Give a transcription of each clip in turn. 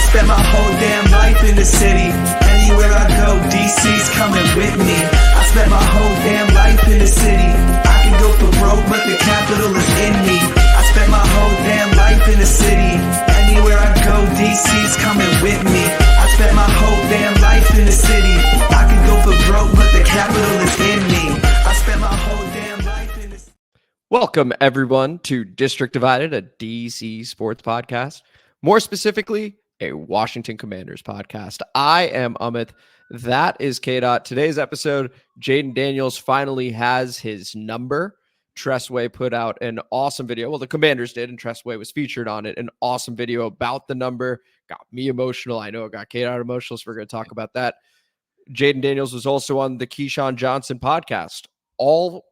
spent my whole damn life in the city. Anywhere I go, DC's coming with me. I spent my whole damn life in the city. I can go for broke, but the capital is in me. I spent my whole damn life in the city. Anywhere I go, DC's coming with me. I spent my whole damn life in the city. I can go for broke, but the capital is in me. I spent my whole damn life in the city. Welcome, everyone, to District Divided, a DC sports podcast. More specifically, a Washington Commanders podcast. I am Amit. That is KDot. Today's episode, Jayden Daniels finally has his number. Tress Way put out an awesome video. Well, the Commanders did, and Tress Way was featured on it. An awesome video about the number. Got me emotional. I know it got KDot emotional, so we're going to talk about that. Jayden Daniels was also on the Keyshawn Johnson podcast. All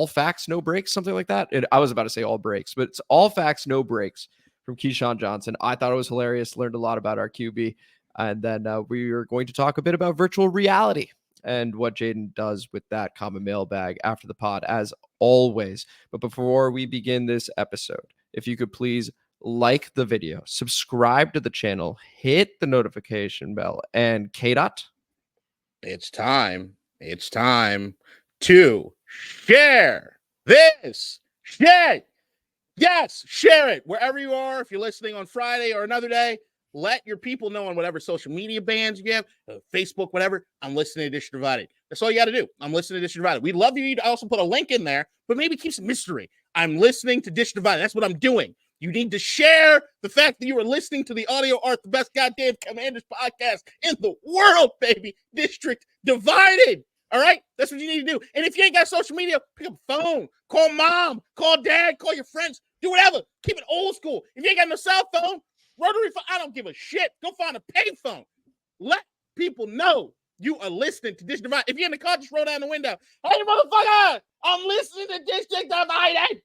facts, no breaks, something like that. I was about to say all breaks, but it's all facts, no breaks from Keyshawn Johnson. I thought it was hilarious. Learned a lot about our QB. And then we are going to talk a bit about virtual reality and what Jayden does with that common mailbag after the pod, as always. But before we begin this episode, if you could please like the video, subscribe to the channel, hit the notification bell, and KDot. It's time to share this shit. Yes, share it wherever you are. If you're listening on Friday or another day, let your people know on whatever social media bands you have, Facebook, whatever. I'm listening to District Divided. That's all you got to do. I'm listening to District Divided. We'd love you to also put a link in there, but maybe keep some mystery. I'm listening to District Divided. That's what I'm doing. You need to share the fact that you are listening to the Audio Art, the best goddamn Commanders podcast in the world, baby. District Divided. All right? That's what you need to do. And if you ain't got social media, pick up a phone. Call mom. Call dad. Call your friends. Do whatever. Keep it old school. If you ain't got no cell phone, rotary phone, I don't give a shit. Go find a pay phone. Let people know you are listening to District Divided. If you're in the car, just roll down the window. Hey, motherfucker, I'm listening to District Divided.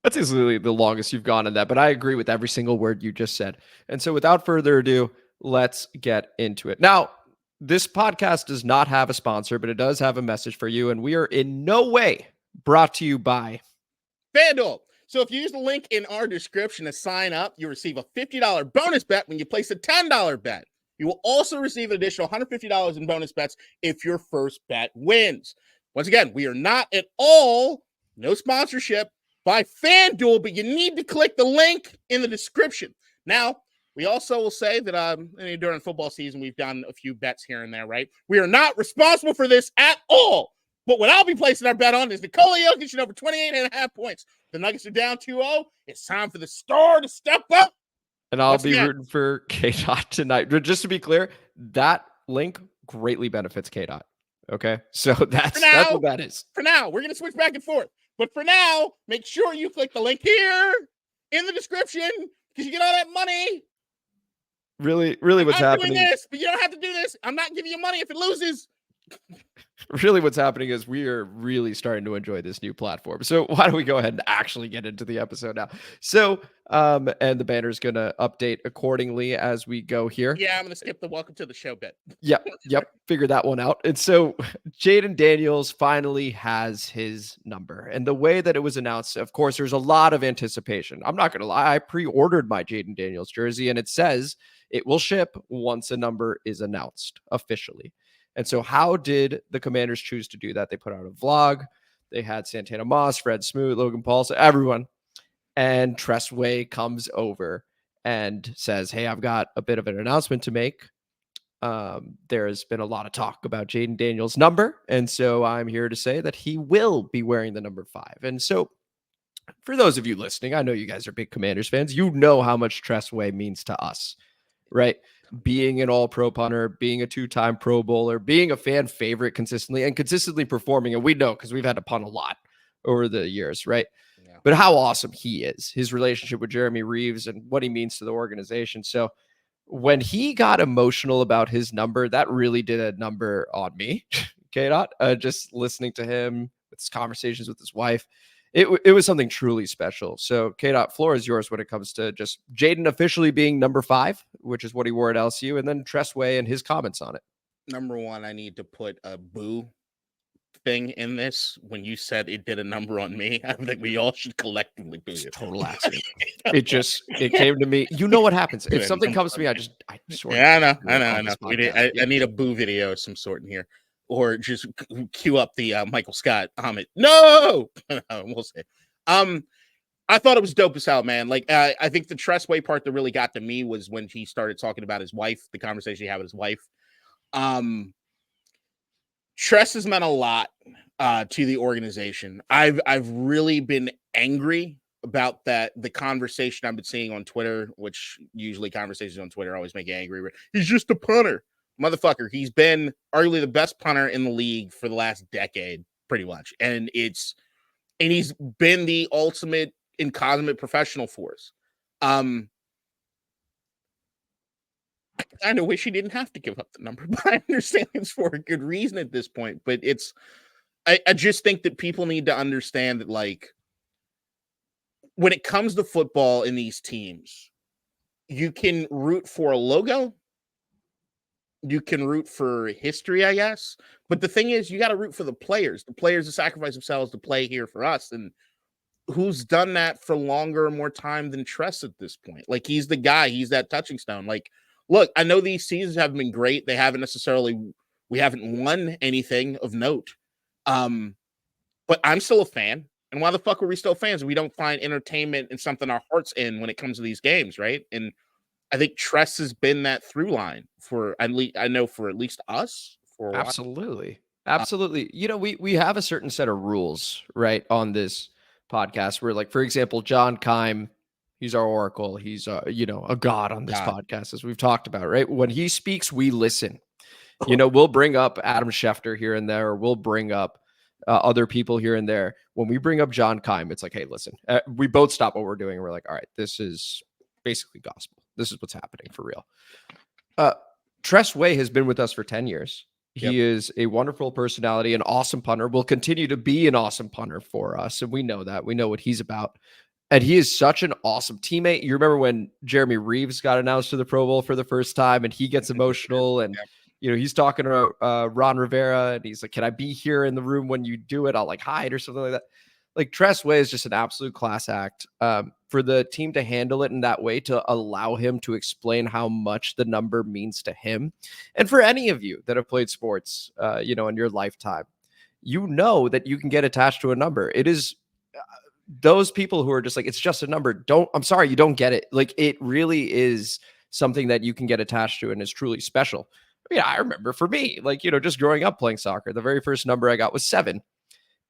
That's easily the longest you've gone in that, but I agree with every single word you just said. And so without further ado, let's get into it. Now, this podcast does not have a sponsor, but it does have a message for you, and we are in no way brought to you by FanDuel. So if you use the link in our description to sign up, you receive a $50 bonus bet when you place a $10 bet. You will also receive an additional $150 in bonus bets if your first bet wins. Once again, we are not at all, no sponsorship by FanDuel, but you need to click the link in the description. Now, we also will say that during football season, we've done a few bets here and there, right? We are not responsible for this at all. But what I'll be placing our bet on is Nikola Jokic over 28.5 points. The Nuggets are down 2-0. It's time for the star to step up. And I'll be rooting for KDot tonight. But just to be clear, that link greatly benefits KDot. Okay? So that's what that is. For now, we're going to switch back and forth. But for now, make sure you click the link here in the description because you get all that money. Really what's happening? I'm doing this, but you don't have to do this. I'm not giving you money if it loses. Really what's happening is we are really starting to enjoy this new platform. So why don't we go ahead and actually get into the episode now? So, and the banner's going to update accordingly as we go here. Yeah, I'm going to skip the welcome to the show bit. Yep. Figure that one out. And so Jayden Daniels finally has his number. And the way that it was announced, of course, there's a lot of anticipation. I'm not going to lie. I pre-ordered my Jayden Daniels jersey, and it says it will ship once a number is announced officially. And so how did the Commanders choose to do that? They put out a vlog. They had Santana, Fred Smoot, Logan, Paulsen, everyone. And Tress Way comes over and says, hey, I've got a bit of an announcement to make. There's been a lot of talk about Jayden Daniels' number. And so I'm here to say that he will be wearing the number 5. And so for those of you listening, I know you guys are big Commanders fans. You know how much Tress Way means to us, right? Being an all-pro punter, being a 2-time Pro Bowler, being a fan favorite consistently and consistently performing. And we know because we've had to punt a lot over the years, right? Yeah. But how awesome he is, his relationship with Jeremy Reeves and what he means to the organization. So when he got emotional about his number, that really did a number on me, KDot, just listening to him with his conversations with his wife. It was something truly special. So, KDot, floor is yours when it comes to just Jayden officially being number 5, which is what he wore at LSU, and then Tress Way and his comments on it. Number 1, I need to put a boo thing in this when you said it did a number on me. I think we all should collectively boo you. Total accident. It came to me. You know what happens if something comes to me? I swear. Yeah, I know. I need a boo video of some sort in here, or just cue up the Michael Scott Ahmed. No, we'll see. I thought it was dope as hell, man. Like, I think the Tress Way part that really got to me was when he started talking about his wife, the conversation he had with his wife. Tress has meant a lot to the organization. I've really been angry about the conversation I've been seeing on Twitter, which usually conversations on Twitter always make you angry. He's just a punter. Motherfucker, he's been arguably the best punter in the league for the last decade, pretty much. And he's been the ultimate and consummate professional for us. I kind of wish he didn't have to give up the number, but I understand it's for a good reason at this point. But I just think that people need to understand that, like, when it comes to football in these teams, you can root for a logo, you can root for history, I guess. But the thing is, you got to root for the players that sacrifice themselves to play here for us. And who's done that for longer or more time than Tress at this point? Like, he's the guy, he's that touching stone. Like, look, I know these seasons have been great. We haven't won anything of note. But I'm still a fan. And why the fuck are we still fans? We don't find entertainment and something our hearts in when it comes to these games, right? And I think Tress has been that through line for at least us. For a while. Absolutely. You know, we have a certain set of rules, right, on this podcast where, like, for example, John Keim, he's our oracle. He's a god on this podcast, as we've talked about, right? When he speaks, we listen. You know, we'll bring up Adam Schefter here and there, or we'll bring up other people here and there. When we bring up John Keim, it's like, hey, listen, we both stop what we're doing. And we're like, all right, this is basically gospel. This is what's happening for real. Tress Way has been with us for 10 years. He is a wonderful personality, an awesome punter, will continue to be an awesome punter for us. And we know that. We know what he's about. And he is such an awesome teammate. You remember when Jeremy Reeves got announced to the Pro Bowl for the first time, and he gets emotional, and you know, he's talking to Ron Rivera, and he's like, can I be here in the room when you do it? I'll like hide or something like that. Like, Tress Way is just an absolute class act. For the team to handle it in that way, to allow him to explain how much the number means to him. And for any of you that have played sports, in your lifetime, you know that you can get attached to a number. It is those people who are just like, it's just a number. I'm sorry, you don't get it. Like, it really is something that you can get attached to and is truly special. I remember for me, like, just growing up playing soccer, the very first number I got was 7.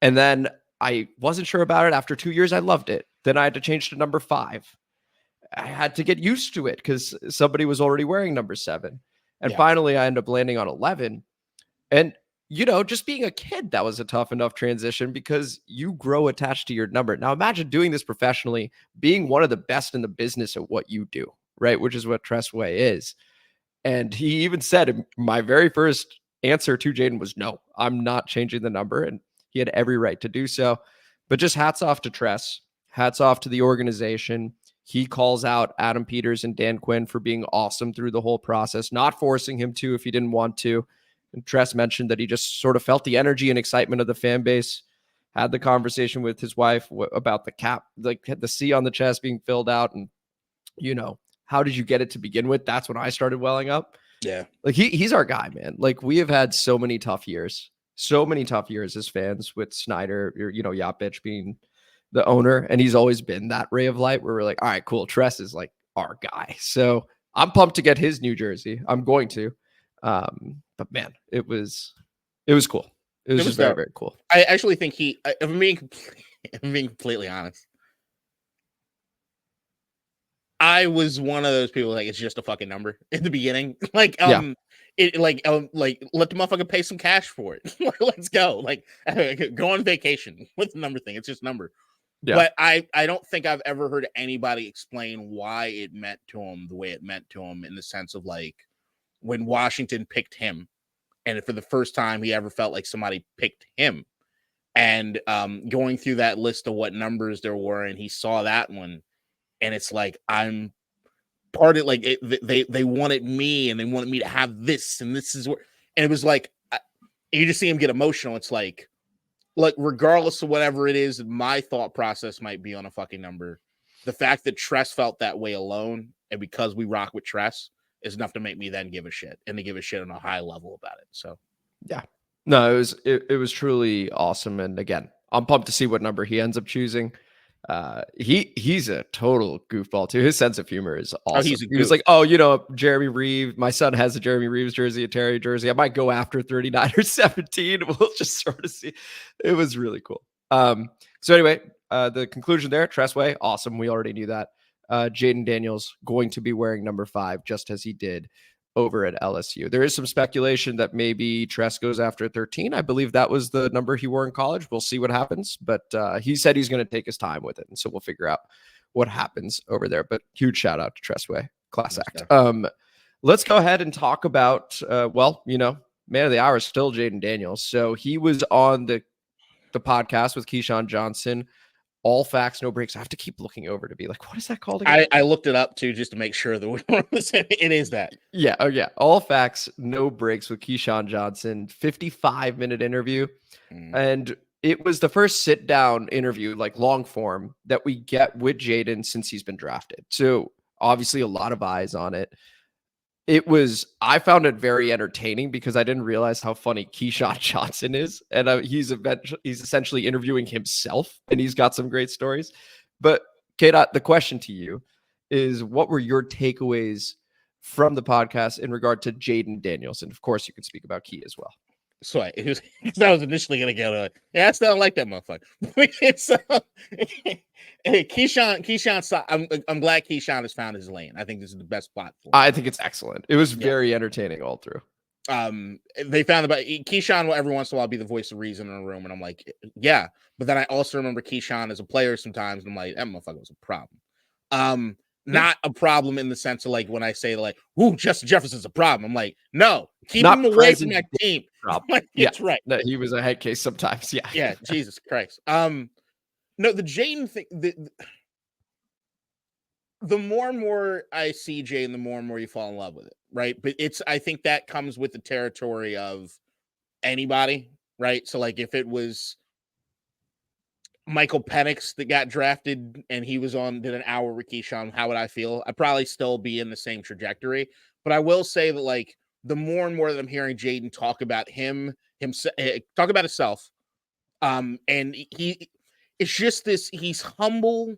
And then I wasn't sure about it. After 2 years, I loved it. Then I had to change to number 5. I had to get used to it because somebody was already wearing number 7. And finally, I ended up landing on 11. And, just being a kid, that was a tough enough transition because you grow attached to your number. Now, imagine doing this professionally, being one of the best in the business at what you do, right? Which is what Tress Way is. And he even said, my very first answer to Jayden was, no, I'm not changing the number. And he had every right to do so. But just hats off to Tress. Hats off to the organization. He calls out Adam Peters and Dan Quinn for being awesome through the whole process, not forcing him to if he didn't want to. And Tress mentioned that he just sort of felt the energy and excitement of the fan base, had the conversation with his wife about the cap, like the C on the chest being filled out. And, how did you get it to begin with? That's when I started welling up. Yeah. Like, he's our guy, man. Like, we have had so many tough years as fans with Snyder, Yapich being the owner. And he's always been that ray of light where we're like, all right, cool. Tress is like our guy. So I'm pumped to get his new jersey. I'm going to. But man, it was cool. It was just very, very cool. I actually think if I'm being completely honest, I was one of those people like, it's just a fucking number in the beginning. Like, let the motherfucker pay some cash for it. Let's go. Like, go on vacation with the number thing. It's just number. Yeah. But I don't think I've ever heard anybody explain why it meant to him the way it meant to him, in the sense of, like, when Washington picked him, and for the first time he ever felt like somebody picked him, and going through that list of what numbers there were, and he saw that one. And it's like, I'm part of, like, they wanted me, and they wanted me to have this, and this is where, and it was like, you just see him get emotional. It's like, like, regardless of whatever it is, my thought process might be on a fucking number. The fact that Tress felt that way alone, and because we rock with Tress, is enough to make me then give a shit and to give a shit on a high level about it. So, yeah, no, it was truly awesome. And again, I'm pumped to see what number he ends up choosing. He's a total goofball too. His sense of humor is awesome. He was like, oh, Jeremy Reeves, my son has a Jeremy Reeves jersey, a Terry jersey. I might go after 39 or 17. We'll just sort of see. It was really cool. So anyway, the conclusion there, Tress Way, awesome. We already knew that. Jayden Daniels going to be wearing number 5, just as he did over at LSU. There is some speculation that maybe Tress goes after 13. I believe that was the number he wore in college. We'll see what happens, but he said he's going to take his time with it, and so we'll figure out what happens over there. But huge shout out to Tress Way, class act. Let's go ahead and talk about man of the hour is still Jayden Daniels. So he was on the podcast with Keyshawn Johnson. All facts, no breaks. I have to keep looking over to be like, what is that called again? I looked it up too, just to make sure that it is that. Yeah. Oh, yeah. All facts, no breaks with Keyshawn Johnson. 55-minute interview. And it was the first sit-down interview, like long form, that we get with Jayden since he's been drafted. So obviously a lot of eyes on it. I found it very entertaining because I didn't realize how funny Keyshawn Johnson is. And he's essentially interviewing himself, and he's got some great stories. But KDot, the question to you is, what were your takeaways from the podcast in regard to Jayden Daniels? And of course, you can speak about Key as well. So I was initially going to go, I still don't like that motherfucker. Keyshawn, I'm glad Keyshawn has found his lane. I think this is the best platform. I think it's excellent. It was very entertaining all through. They found about Keyshawn will every once in a while be the voice of reason in a room, and I'm like, yeah. But then I also remember Keyshawn as a player sometimes, and I'm like, that motherfucker was a problem. Not a problem in the sense of like when I say like, "Ooh, Justin Jefferson's a problem." I'm like, no, keep him away from that team. Like, that's right. No, he was a head case sometimes. Yeah. Yeah. Jesus Christ. No, the Jayden thing. The more and more I see Jayden, the more and more you fall in love with it, right? But I think that comes with the territory of anybody, right? So like if it was Michael Penix that got drafted and he did an hour with Keyshawn, how would I feel? I'd probably still be in the same trajectory. But I will say that like the more and more that I'm hearing Jayden talk about himself, talk about himself, and it's just this, he's humble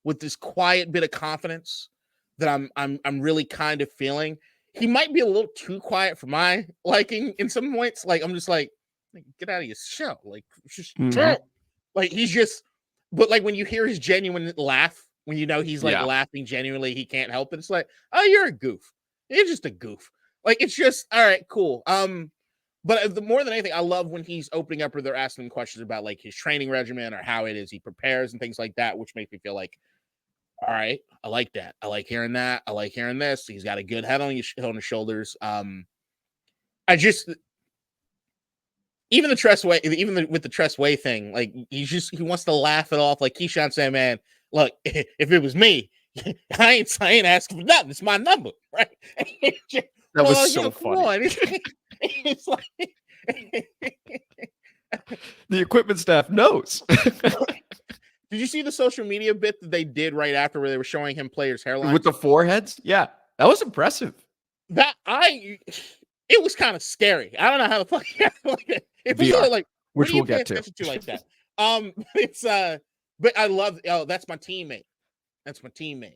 with this quiet bit of confidence that I'm really kind of feeling. He might be a little too quiet for my liking in some points. Like I'm just like, get out of your shell. Like just like he's just, but like when you hear his genuine laugh, when you know he's like laughing genuinely, he can't help it. It's like, oh, you're a goof. You're just a goof. Like it's just all right, cool. But the more than anything, I love when he's opening up or they're asking him questions about like his training regimen or how it is he prepares and things like that, which makes me feel like, all right, I like that. I like hearing that. I like hearing this. He's got a good head on his shoulders. Even the Tress Way, with the Tress Way thing, like he wants to laugh it off. Like Keyshawn saying, "Man, look, if it was me, I ain't asking for nothing. It's my number, right?" That was so funny. It's like the equipment staff knows. Did you see the social media bit that they did right after where they were showing him players' hairlines with the foreheads? Yeah, that was impressive. It was kind of scary. I don't know how the fuck it was VR, like, which we'll get to like that. It's but I love. Oh, that's my teammate. That's my teammate.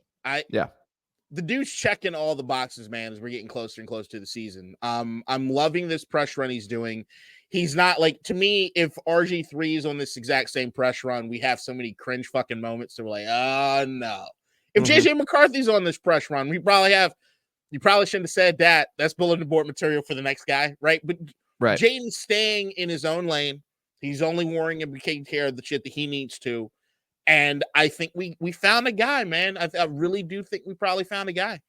The dude's checking all the boxes, man, as we're getting closer and closer to the season. I'm loving this press run he's doing. He's not like, to me, if RG3 is on this exact same press run, we have so many cringe fucking moments that we're like, oh no. If JJ McCarthy's on this press run, you probably shouldn't have said that. That's bulletin board material for the next guy, right? But Jayden's staying in his own lane. He's only worrying and taking care of the shit that he needs to. And I think we found a guy, man. I really do think we probably found a guy.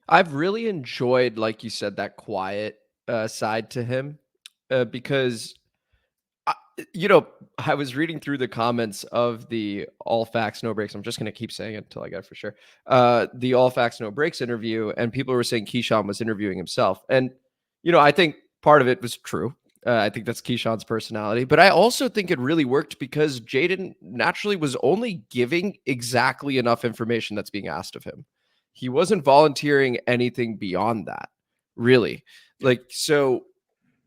I've really enjoyed, like you said, that quiet side to him because, I was reading through the comments of the All Facts, No Breaks. I'm just going to keep saying it until I get it for sure. The All Facts, No Breaks interview, and people were saying Keyshawn was interviewing himself. And, I think part of it was true. I think that's Keyshawn's personality. But I also think it really worked because Jayden naturally was only giving exactly enough information that's being asked of him. He wasn't volunteering anything beyond that, really. Like, so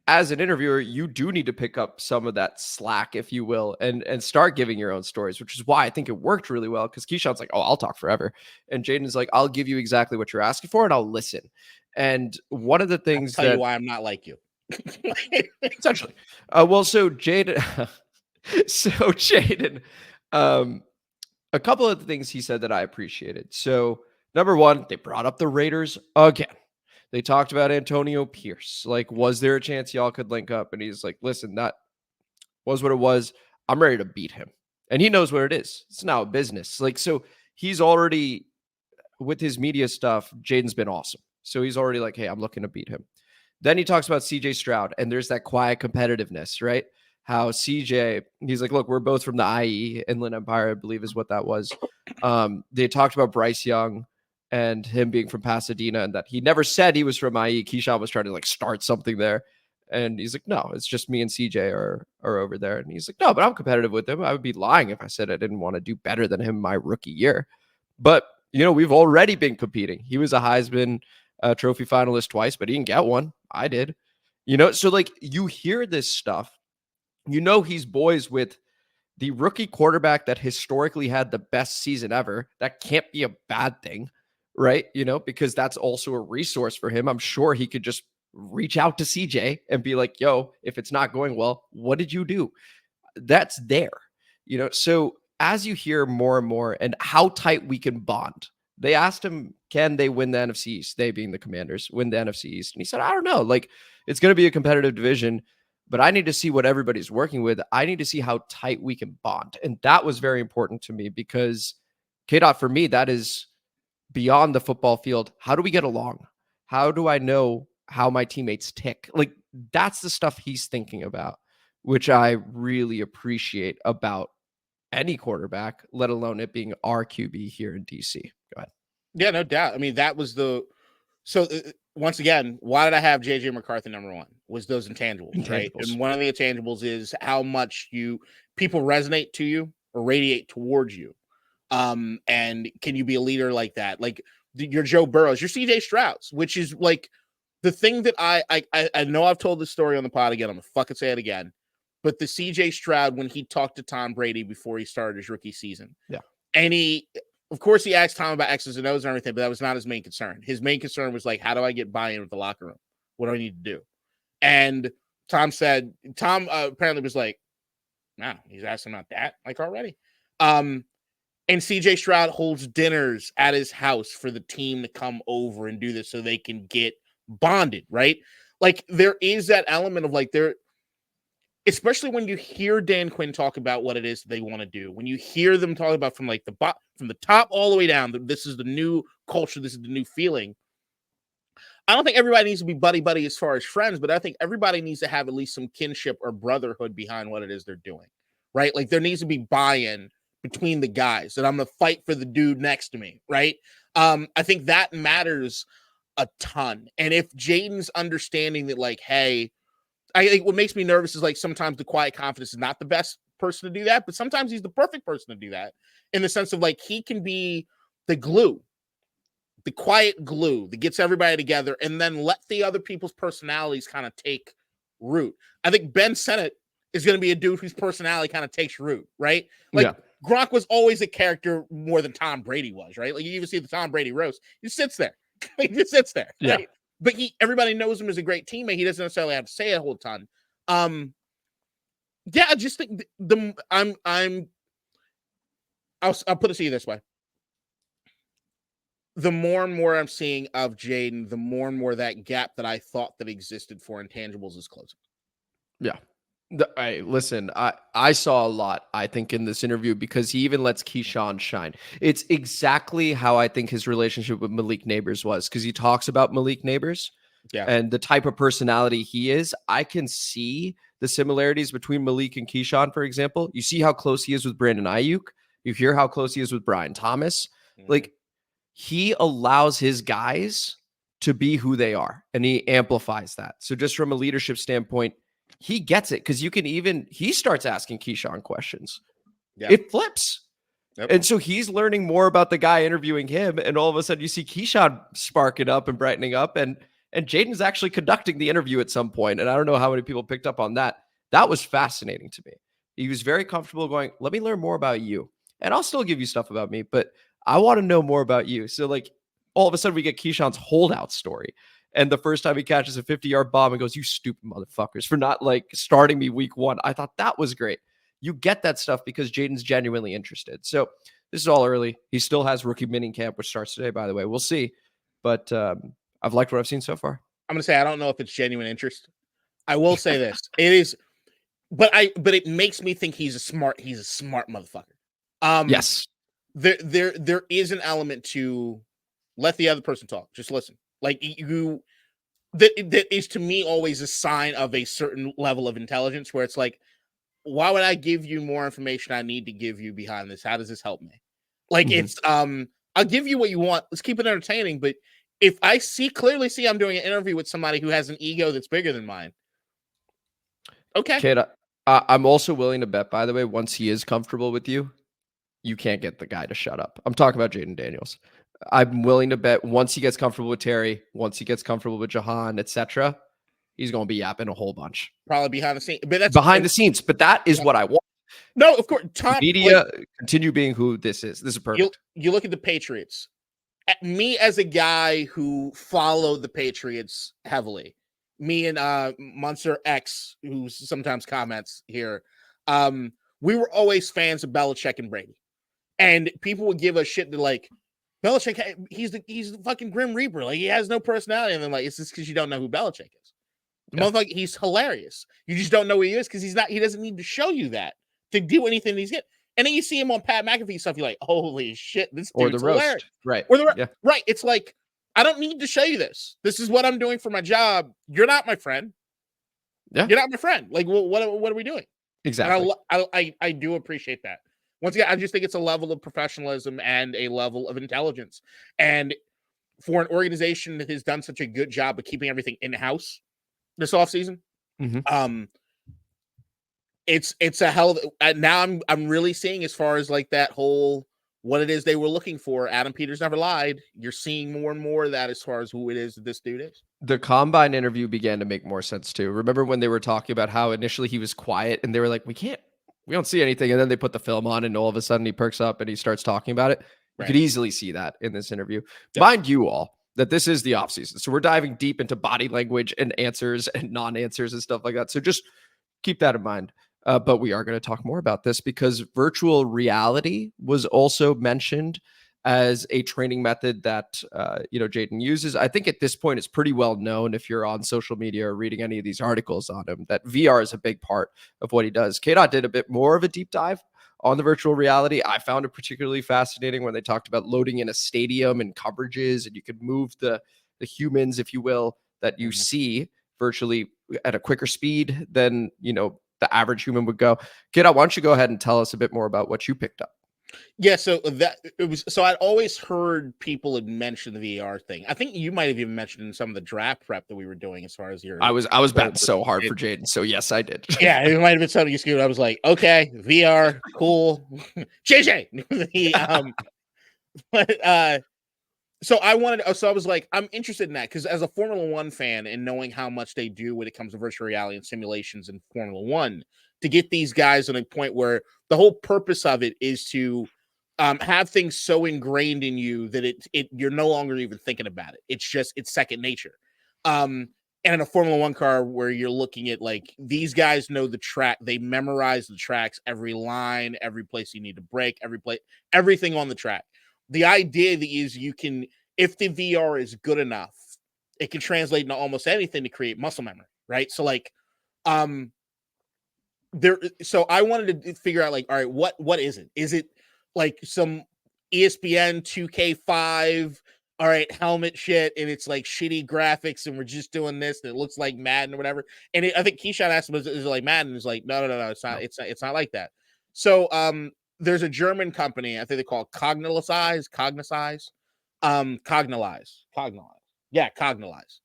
as an interviewer, you do need to pick up some of that slack, if you will, and start giving your own stories, which is why I think it worked really well. Because Keyshawn's like, oh, I'll talk forever. And Jayden's like, I'll give you exactly what you're asking for and I'll listen. And one of the things I'll tell you why I'm not like you. Essentially. So Jayden, a couple of the things he said that I appreciated. So number one, they brought up the Raiders again. They talked about Antonio Pierce. Like, was there a chance y'all could link up? And he's like, listen, that was what it was. I'm ready to beat him. And he knows what it is. It's now a business. Like, so he's already, with his media stuff, Jayden's been awesome. So he's already like, hey, I'm looking to beat him. Then he talks about CJ Stroud, and there's that quiet competitiveness, right? How CJ, he's like, look, we're both from the IE, Inland Empire, I believe is what that was. They talked about Bryce Young and him being from Pasadena, and that he never said he was from IE. Keyshawn was trying to like start something there. And he's like, no, it's just me and CJ are over there. And he's like, no, but I'm competitive with him. I would be lying if I said I didn't want to do better than him my rookie year. But, we've already been competing. He was a Heisman Trophy finalist twice, but he didn't get one. I did. So like you hear this stuff, he's boys with the rookie quarterback that historically had the best season ever. That can't be a bad thing, right? Because that's also a resource for him. I'm sure he could just reach out to CJ and be like, yo, if it's not going well, what did you do? That's there, so as you hear more and more and how tight we can bond, they asked him, can they win the NFC East? They being the Commanders, win the NFC East. And he said, I don't know. Like, it's going to be a competitive division, but I need to see what everybody's working with. I need to see how tight we can bond. And that was very important to me because KDot, for me, that is beyond the football field. How do we get along? How do I know how my teammates tick? Like, that's the stuff he's thinking about, which I really appreciate about any quarterback, let alone it being our QB here in DC. Go ahead. Yeah, no doubt. I mean, that was once again, why did I have JJ McCarthy number one? Was those intangibles, right? And one of the intangibles is how much people resonate to you or radiate towards you. And can you be a leader like that? Like your Joe Burrows, your CJ Strouds, which is like the thing that I know I've told this story on the pod again. I'm gonna fucking say it again. But the CJ Stroud, when he talked to Tom Brady before he started his rookie season. Yeah. And of course, he asked Tom about X's and O's and everything, but that was not his main concern. His main concern was like, how do I get buy-in with the locker room? What do I need to do? And Tom apparently was like, wow, he's asking about that like already. And CJ Stroud holds dinners at his house for the team to come over and do this so they can get bonded, right? Like there is that element of like especially when you hear Dan Quinn talk about what it is they want to do, when you hear them talk about from the top all the way down, this is the new culture, this is the new feeling. I don't think everybody needs to be buddy as far as friends, but I think everybody needs to have at least some kinship or brotherhood behind what it is they're doing, right? Like there needs to be buy-in between the guys that I'm going to fight for the dude next to me, right? I think that matters a ton. And if Jayden's understanding that like, hey, I think what makes me nervous is like sometimes the quiet confidence is not the best person to do that, but sometimes he's the perfect person to do that in the sense of like he can be the glue, the quiet glue that gets everybody together and then let the other people's personalities kind of take root. I think Ben Sennett is going to be a dude whose personality kind of takes root, right? Like Gronk was always a character more than Tom Brady was, right? Like you even see the Tom Brady roast. He sits there. He just sits there, right? Yeah. But everybody knows him as a great teammate. He doesn't necessarily have to say a whole ton. Yeah, I just think I'll put it to you this way. The more and more I'm seeing of Jayden, the more and more that gap that I thought that existed for intangibles is closing. Yeah. Listen, I saw a lot, I think, in this interview because he even lets Keyshawn shine. It's exactly how I think his relationship with Malik Nabers was because he talks about Malik Nabers and the type of personality he is. I can see the similarities between Malik and Keyshawn, for example. You see how close he is with Brandon Ayuk. You hear how close he is with Brian Thomas. Mm-hmm. Like, he allows his guys to be who they are, and he amplifies that. So just from a leadership standpoint, he gets it because he starts asking Keyshawn questions. Yeah. It flips. Yep. And so he's learning more about the guy interviewing him. And all of a sudden you see Keyshawn sparking up and brightening up. And Jayden's actually conducting the interview at some point. And I don't know how many people picked up on that. That was fascinating to me. He was very comfortable going, let me learn more about you. And I'll still give you stuff about me, but I want to know more about you. So like all of a sudden we get Keyshawn's holdout story. And the first time he catches a 50-yard bomb and goes, you stupid motherfuckers for not like starting me week 1. I thought that was great. You get that stuff because Jayden's genuinely interested. So this is all early. He still has rookie mini camp, which starts today, by the way. We'll see. But I've liked what I've seen so far. I'm going to say, I don't know if it's genuine interest. I will say this. It is, but it makes me think he's a smart motherfucker. Yes. There is an element to let the other person talk. Just listen. Like that is to me always a sign of a certain level of intelligence where it's like, why would I give you more information I need to give you behind this? How does this help me? Like it's I'll give you what you want. Let's keep it entertaining. But if I clearly see I'm doing an interview with somebody who has an ego that's bigger than mine. Okay. Kid, I'm also willing to bet, by the way, once he is comfortable with you, you can't get the guy to shut up. I'm talking about Jayden Daniels. I'm willing to bet once he gets comfortable with Terry, once he gets comfortable with Jahan, etc., he's going to be yapping a whole bunch. Probably behind the scenes. But that's behind the scenes. But that is what I want. No, of course. Tom, media continue being who this is. This is perfect. You look at the Patriots. Me as a guy who followed the Patriots heavily, me and Munster X, who sometimes comments here, we were always fans of Belichick and Brady. And people would give us shit to like, Belichick, he's the fucking Grim Reaper. Like, he has no personality. And then like, it's just because you don't know who Belichick is. The motherfucker, he's hilarious. You just don't know who he is because he doesn't need to show you that to do anything he's getting. And then you see him on Pat McAfee stuff, you're like, holy shit, this dude's hilarious. Right. Or right. It's like, I don't need to show you this. This is what I'm doing for my job. You're not my friend. Yeah. You're not my friend. Like, what are we doing? Exactly. And I do appreciate that. Once again, I just think it's a level of professionalism and a level of intelligence. And for an organization that has done such a good job of keeping everything in-house this offseason, it's a hell of now I'm really seeing as far as like that whole what it is they were looking for. Adam Peters never lied. You're seeing more and more of that as far as who it is that this dude is. The combine interview began to make more sense too. Remember when they were talking about how initially he was quiet and they were like, we don't see anything. And then they put the film on and all of a sudden he perks up and he starts talking about it. You could easily see that in this interview. Yeah. Mind you all that this is the offseason. So we're diving deep into body language and answers and non-answers and stuff like that. So just keep that in mind. But we are going to talk more about this because virtual reality was also mentioned as a training method that, Jayden uses. I think at this point, it's pretty well known if you're on social media or reading any of these articles on him, that VR is a big part of what he does. KDot did a bit more of a deep dive on the virtual reality. I found it particularly fascinating when they talked about loading in a stadium and coverages, and you could move the humans, if you will, that you see virtually at a quicker speed than, the average human would go. KDot, why don't you go ahead and tell us a bit more about what you picked up? Yeah, so I'd always heard people had mentioned the VR thing. I think you might have even mentioned in some of the draft prep that we were doing as far as your. I was betting so hard for Jayden, so yes, I did. Yeah, it might have been something you skewed. I was like, okay, VR, cool, JJ. So I was like, I'm interested in that because as a Formula One fan and knowing how much they do when it comes to virtual reality and simulations in Formula One, to get these guys on a point where the whole purpose of it is to have things so ingrained in you that you're no longer even thinking about it. It's second nature. And in a Formula One car where you're looking at like these guys know the track, they memorize the tracks, every line, every place you need to brake, everything on the track. The idea is you can, if the VR is good enough, it can translate into almost anything to create muscle memory, right? So like, so I wanted to figure out like, all right, what is it? Is it like some ESPN 2K5, all right, helmet shit, and it's like shitty graphics, and we're just doing this, and it looks like Madden or whatever. And I think Keyshawn asked him, is it like Madden? He's like, no, it's not. It's not like that. So, there's a German company, I think they call it Cognalize. Yeah, Cognalize.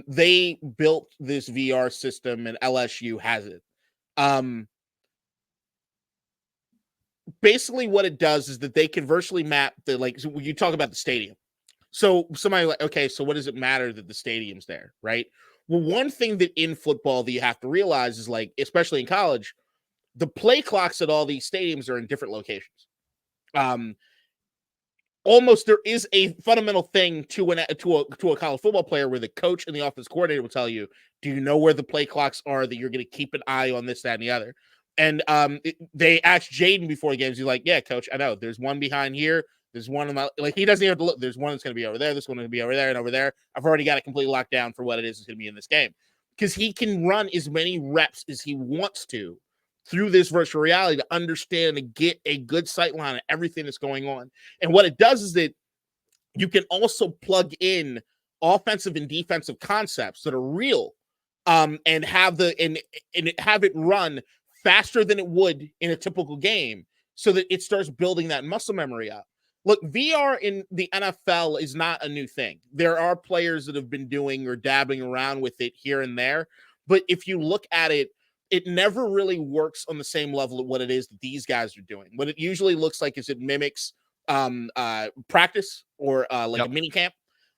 They built this VR system and LSU has it. Basically what it does is that they can virtually map the, like, so when you talk about the stadium. So somebody like, okay, so what does it matter that the stadium's there, right? Well, one thing that in football that you have to realize is, like, especially in college, the play clocks at all these stadiums are in different locations. Almost there is a fundamental thing to a college football player where the coach and the offense coordinator will tell you, do you know where the play clocks are that you're going to keep an eye on this, that, and the other? And they asked Jayden before the games. He's like, yeah, coach, I know. There's one behind here. There's one in my, like, he doesn't even have to look. There's one that's going to be over there. This one going to be over there and over there. I've already got it completely locked down for what it is that's going to be in this game. Because he can run as many reps as he wants to through this virtual reality to understand and get a good sight line of everything that's going on. And what it does is that you can also plug in offensive and defensive concepts that are real, and have have it run faster than it would in a typical game, so that it starts building that muscle memory up. Look, VR in the NFL is not a new thing. There are players that have been doing or dabbling around with it here and there. But if you look at it, it never really works on the same level of what it is that these guys are doing. What it usually looks like is it mimics practice or like a mini camp.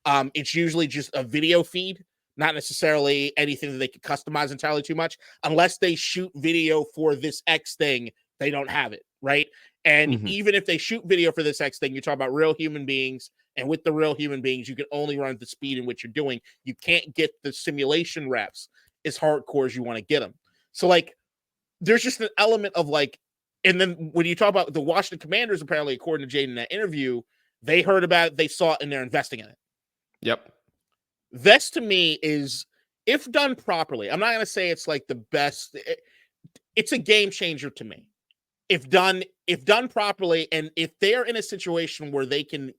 It's usually just a video feed, not necessarily anything that they could customize entirely too much. Unless they shoot video for this X thing, they don't have it, right? And even if they shoot video for this X thing, you talk about real human beings, and with the real human beings, you can only run at the speed in which you're doing. You can't get the simulation reps as hardcore as you want to get them. So, like, there's just an element of, like, and then when you talk about the Washington Commanders, apparently, according to Jayden in that interview, they heard about it, they saw it, and they're investing in it. Yep. This, to me, is, if done properly, I'm not going to say it's like the best. It's a game changer to me. If done properly, and if they're in a situation where they can,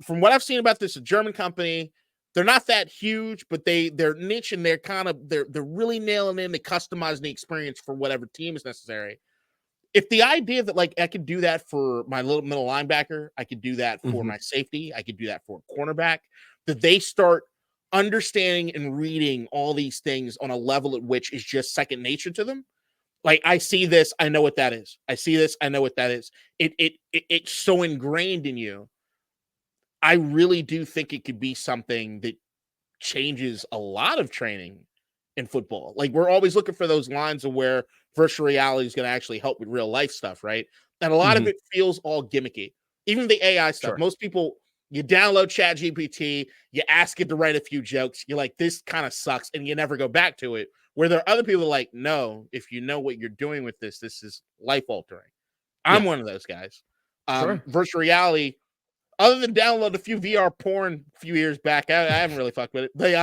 from what I've seen about this, a German company, they're not that huge, but they're niche, and they're really nailing in the customizing the experience for whatever team is necessary. If the idea that, like, I could do that for my little middle linebacker, I could do that for my safety, I could do that for a cornerback, that they start understanding and reading all these things on a level at which is just second nature to them. Like, I see this, I know what that is. I see this, I know what that is. It's so ingrained in you. I really do think it could be something that changes a lot of training in football. Like, we're always looking for those lines of where virtual reality is going to actually help with real life stuff, right? And a lot of it feels all gimmicky. Even the AI stuff. Sure. Most people, you download ChatGPT, you ask it to write a few jokes, you're like, this kind of sucks, and you never go back to it. Where there are other people like, no, if you know what you're doing with this, this is life altering. I'm one of those guys. Virtual reality, other than download a few VR porn a few years back, I haven't really fucked with it. They,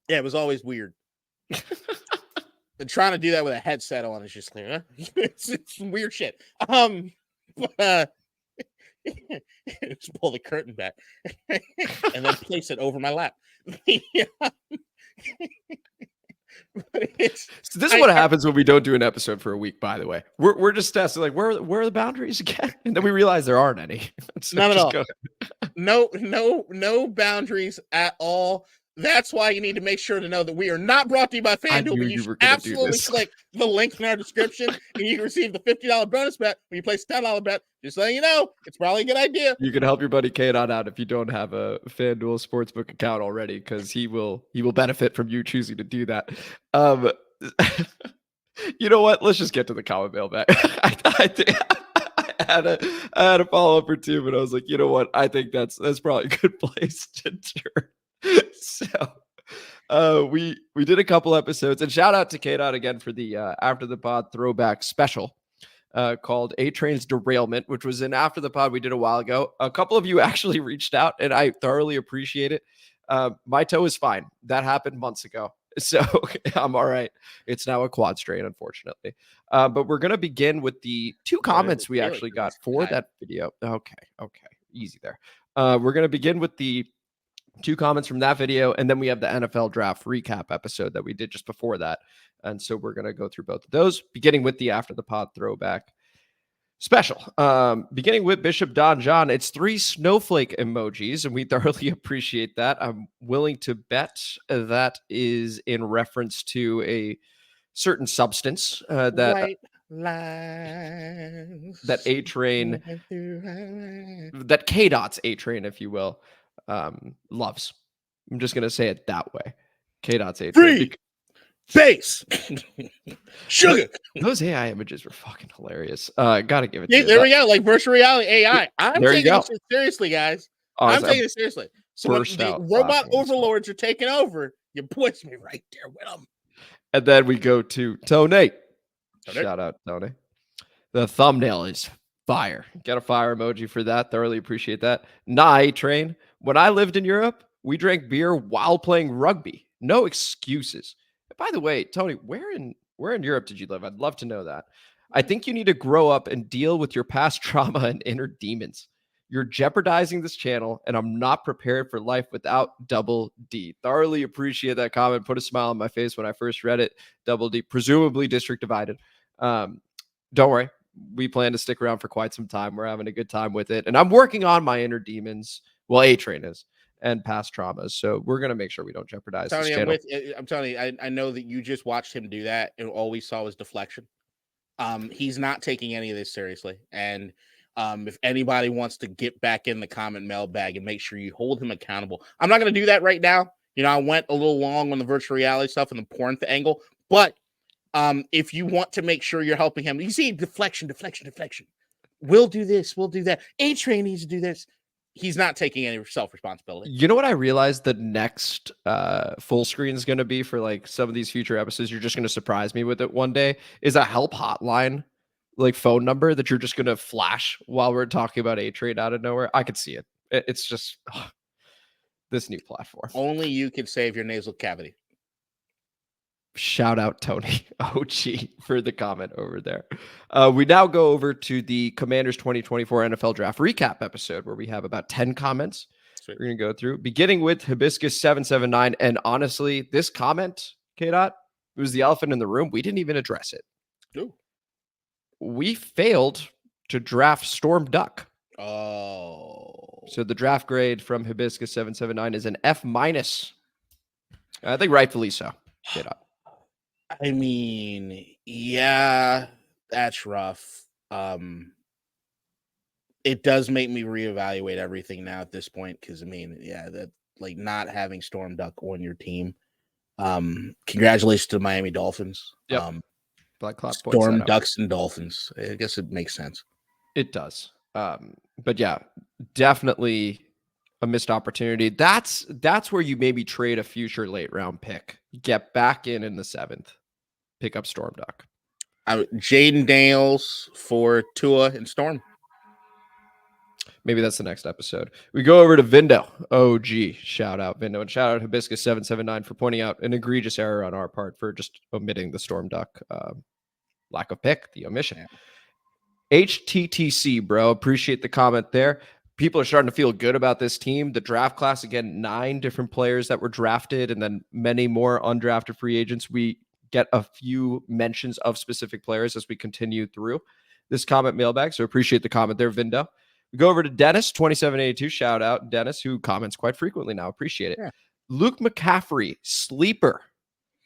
it was always weird. And trying to do that with a headset on is just like, it's weird shit. Just pull the curtain back and then place it over my lap. So this is what happens when we don't do an episode for a week, by the way. We're just testing, like, where are the boundaries again? And then we realize there aren't any. So none at all. No boundaries at all. That's why you need to make sure to know that we are not brought to you by FanDuel, but you should absolutely click the link in our description, and you can receive the $50 bonus bet when you place a $10 bet. Just letting you know, it's probably a good idea. You can help your buddy KDot out if you don't have a FanDuel Sportsbook account already, because he will benefit from you choosing to do that. You know what? Let's just get to the comment mailbag. I think I had a follow-up or two, but I was like, you know what? I think that's probably a good place to turn. So we did a couple episodes, and shout out to KDot again for the After the Pod throwback special called A-Train's Derailment, which was an After the Pod we did a while ago. A couple of you actually reached out, and I thoroughly appreciate it. My toe is fine. That happened months ago, so I'm all right. It's now a quad strain, unfortunately. But we're going to begin with the two comments we actually got for that video. Okay. Easy there. We're going to begin with the two comments from that video, and then we have the NFL draft recap episode that we did just before that. And so we're going to go through both of those, beginning with the After the Pod throwback. Special. Beginning with Bishop Don John, it's 3 snowflake emojis, and we thoroughly appreciate that. I'm willing to bet that is in reference to a certain substance that White lines. that A Train, that KDot's A Train, if you will, loves. I'm just gonna say it that way. KDot's A Train. Free base sugar. Those AI images were fucking hilarious. Gotta give it to Yeah, you. there we go. Like virtual reality AI. I'm There you taking go. this shit seriously, guys. Oh, I'm it's a taking it seriously. So when burst the out robot laughing. overlords are taking over, you push me right there with them. And then we go to Tony. Tony. Shout out, Tony. The thumbnail is fire. Get a fire emoji for that. Thoroughly appreciate that. A Train. When I lived in Europe, we drank beer while playing rugby. No excuses. And by the way, Tony, where in Europe did you live? I'd love to know that. I think you need to grow up and deal with your past trauma and inner demons. You're jeopardizing this channel, and I'm not prepared for life without Double D. Thoroughly appreciate that comment. Put a smile on my face when I first read it. Double D, presumably district divided. Don't worry. We plan to stick around for quite some time. We're having a good time with it. And I'm working on my inner demons. Well, A Train is. And past traumas. So we're going to make sure we don't jeopardize this channel. I'm telling you, I know that you just watched him do that, and all we saw was deflection. He's not taking any of this seriously. And if anybody wants to get back in the comment mailbag and make sure you hold him accountable, I'm not going to do that right now. You know, I went a little long on the virtual reality stuff and the porn angle, but if you want to make sure you're helping him, you see deflection. We'll do this. We'll do that. A Train needs to do this. He's not taking any self-responsibility. You know what I realized the next full screen is going to be for like some of these future episodes? You're just going to surprise me with it one day. Is a help hotline, like phone number that you're just going to flash while we're talking about A Train out of nowhere. I could see it. It's just this new platform. Only you can save your nasal cavity. Shout out Tony OG for the comment over there. We now go over to the Commanders 2024 NFL Draft Recap episode where we have about 10 comments. Sweet. We're going to go through, beginning with Hibiscus 779. And honestly, this comment, KDot, it was the elephant in the room. We didn't even address it. Ooh. We failed to draft Storm Duck. Oh. So the draft grade from Hibiscus 779 is an F-. I think rightfully so. KDot. I mean, yeah, that's rough. It does make me reevaluate everything now at this point because I mean, yeah, that like not having Storm Duck on your team. Congratulations to the Miami Dolphins. Yep. Black Cloud Storm Ducks and Dolphins. I guess it makes sense. It does. But yeah, definitely a missed opportunity. That's where you maybe trade a future late round pick, get back in the 7th. Pick up Storm Duck. Jayden Daniels for Tua and Storm. Maybe that's the next episode. We go over to Vindo. OG. Shout out Vindo. And shout out Hibiscus 779 for pointing out an egregious error on our part for just omitting the Storm Duck. Lack of pick, the omission. HTTC, bro. Appreciate the comment there. People are starting to feel good about this team. The draft class, again, 9 different players that were drafted and then many more undrafted free agents. We get a few mentions of specific players as we continue through this comment mailbag. So appreciate the comment there, Vindo. We go over to Dennis, 2782. Shout out Dennis, who comments quite frequently now. Appreciate it. Yeah. Luke McCaffrey, sleeper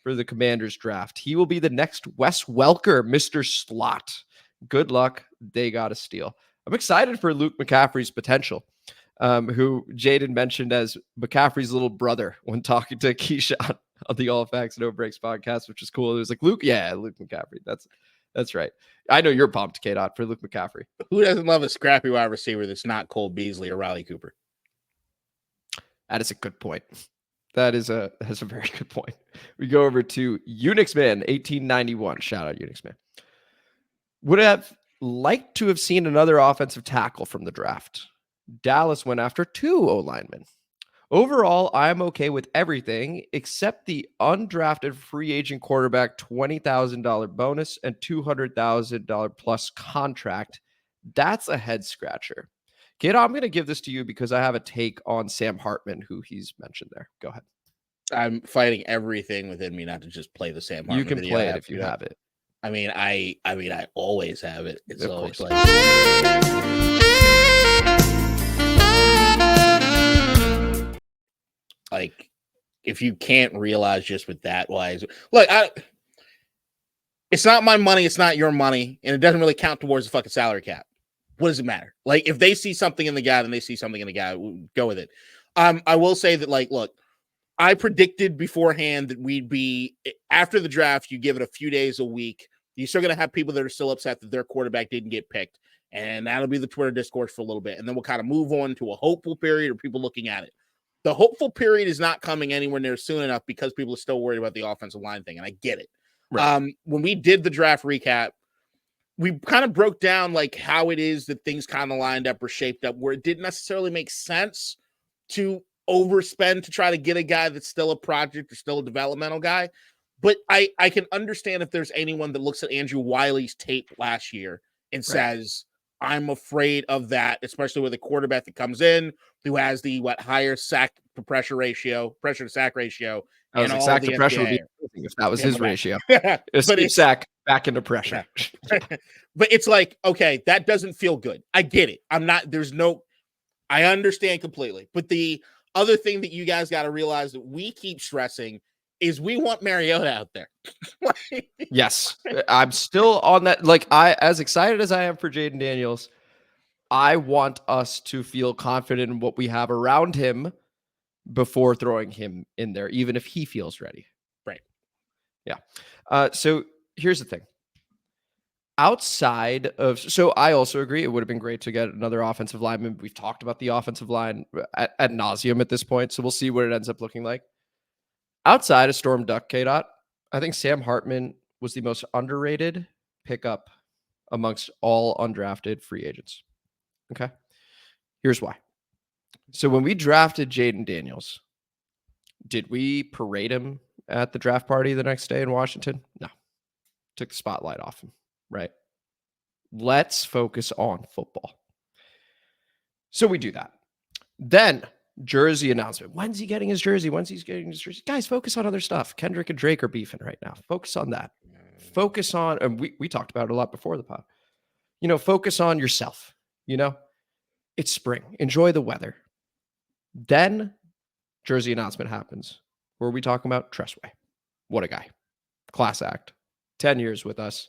for the Commanders draft. He will be the next Wes Welker, Mr. Slot. Good luck. They got a steal. I'm excited for Luke McCaffrey's potential, who Jayden mentioned as McCaffrey's little brother when talking to Keyshawn on the All Facts No Breaks podcast, which is cool. It was like, Luke McCaffrey. That's right. I know you're pumped, KDot, for Luke McCaffrey. Who doesn't love a scrappy wide receiver that's not Cole Beasley or Riley Cooper? That is a good point. That's a very good point. We go over to Unix Man 1891. Shout out Unix Man. Would have liked to have seen another offensive tackle from the draft. Dallas went after 2 O-linemen. Overall, I'm okay with everything except the undrafted free agent quarterback $20,000 bonus and $200,000 plus contract. That's a head scratcher. Kid, I'm going to give this to you because I have a take on Sam Hartman, who he's mentioned there. Go ahead. I'm fighting everything within me not to just play the Sam Hartman. You can play it if you have it. I mean, I always have it. It's Of always course. like, if you can't realize just with that wise, look, it's not my money, it's not your money, and it doesn't really count towards the fucking salary cap. What does it matter? Like, if they see something in the guy, then they see something in the guy. We'll go with it. I will say that, like, look, I predicted beforehand that we'd be, after the draft, you give it a few days, a week. You're still going to have people that are still upset that their quarterback didn't get picked. And that'll be the Twitter discourse for a little bit. And then we'll kind of move on to a hopeful period or people looking at it. The hopeful period is not coming anywhere near soon enough because people are still worried about the offensive line thing. And I get it. Right. When we did the draft recap, we kind of broke down like how it is that things kind of lined up or shaped up where it didn't necessarily make sense to overspend to try to get a guy that's still a project or still a developmental guy. But I can understand if there's anyone that looks at Andrew Wiley's tape last year and says, I'm afraid of that, especially with a quarterback that comes in who has the higher sack to pressure to sack ratio. I was like, sack to pressure would be if that was his ratio. Escape sack back into pressure. Yeah. But it's like, okay, that doesn't feel good. I get it. I understand completely. But the other thing that you guys got to realize that we keep stressing is we want Mariota out there. Yes. I'm still on that. Like, as excited as I am for Jayden Daniels, I want us to feel confident in what we have around him before throwing him in there, even if he feels ready. Right. Yeah. So here's the thing. Outside of, so I also agree it would have been great to get another offensive lineman. We've talked about the offensive line ad nauseum at this point, so we'll see what it ends up looking like. Outside of Storm Duck KDot, I think Sam Hartman was the most underrated pickup amongst all undrafted free agents. Okay. Here's why. So when we drafted Jayden Daniels, did we parade him at the draft party the next day in Washington? No. Took the spotlight off him, right? Let's focus on football. So we do that. Then jersey announcement. When's he getting his jersey? Guys, focus on other stuff. Kendrick and Drake are beefing right now. Focus on that. Focus on, and we talked about it a lot before the pod. Focus on yourself. It's spring. Enjoy the weather. Then jersey announcement happens. Where are we talking about? Tress Way. What a guy. Class act. 10 years with us.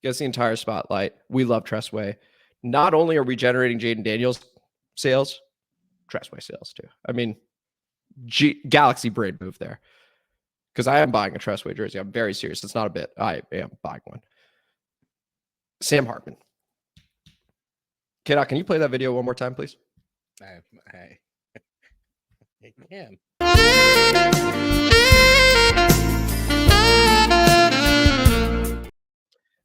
Gets the entire spotlight. We love Tress Way. Not only are we generating Jayden Daniels sales, Tress Way sales too. I mean, Galaxy brain move there. Because I am buying a Tress Way jersey. I'm very serious. It's not a bit. I am buying one. Sam Hartman. KDot, can you play that video one more time, please? I can.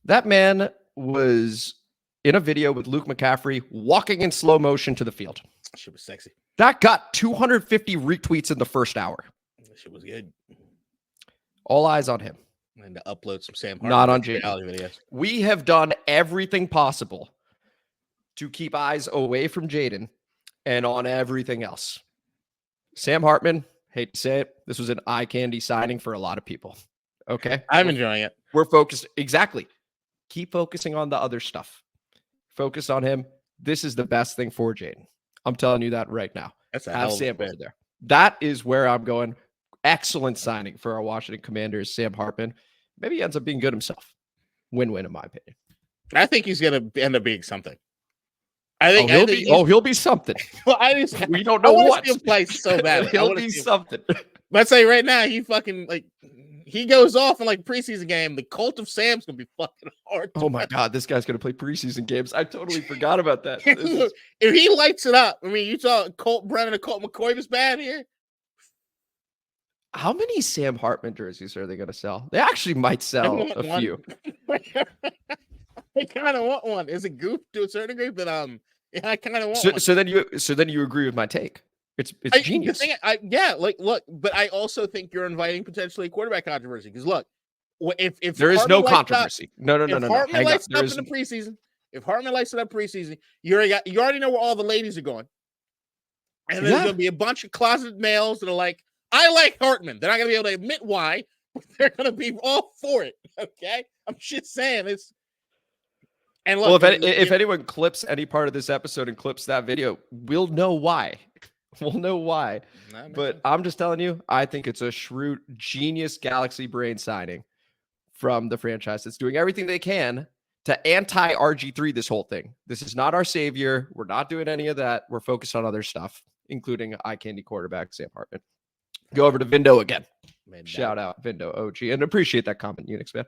That man was in a video with Luke McCaffrey walking in slow motion to the field. That shit was sexy. That got 250 retweets in the first hour. That shit was good. All eyes on him. And to upload some Sam Hartman not on Jayden videos. We have done everything possible to keep eyes away from Jayden and on everything else. Sam Hartman, hate to say it, this was an eye candy signing for a lot of people. Okay? I'm enjoying it. We're focused. Exactly. Keep focusing on the other stuff. Focus on him. This is the best thing for Jayden. I'm telling you that right now. That's a Have Sam over there. That is where I'm going. Excellent signing for our Washington Commanders, Sam Hartman. Maybe he ends up being good himself. Win-win, in my opinion. I think he's going to end up being something. I think he'll be something. Well, we don't know what. He'll play so bad. He'll be something. Let's say right now he goes off in preseason game. The cult of Sam's gonna be fucking hard. Oh my god, this guy's gonna play preseason games. I totally forgot about that. If he lights it up, I mean, you saw Colt Brennan and Colt McCoy was bad here. How many Sam Hartman jerseys are they gonna sell? They actually might sell a few. I kind of want one. It's a goof to a certain degree, but yeah, I kind of want one. So then you agree with my take. It's genius. Look, but I also think you're inviting potentially a quarterback controversy because look, if there is no controversy, no. Hartman lights it up in the preseason. If Hartman lights it up preseason, you already know where all the ladies are going, and there's gonna be a bunch of closet males that are like, I like Hartman. They're not gonna be able to admit why, but they're gonna be all for it. Okay, I'm just saying it's. And look, well, if anyone clips any part of this episode and clips that video, we'll know why. We'll know why. But I'm just telling you, I think it's a shrewd, genius galaxy brain signing from the franchise that's doing everything they can to anti-RG3 this whole thing. This is not our savior. We're not doing any of that. We're focused on other stuff, including eye candy quarterback Sam Hartman. Go over to Vindo again. Shout out Vindo OG. And appreciate that comment, Unix, man.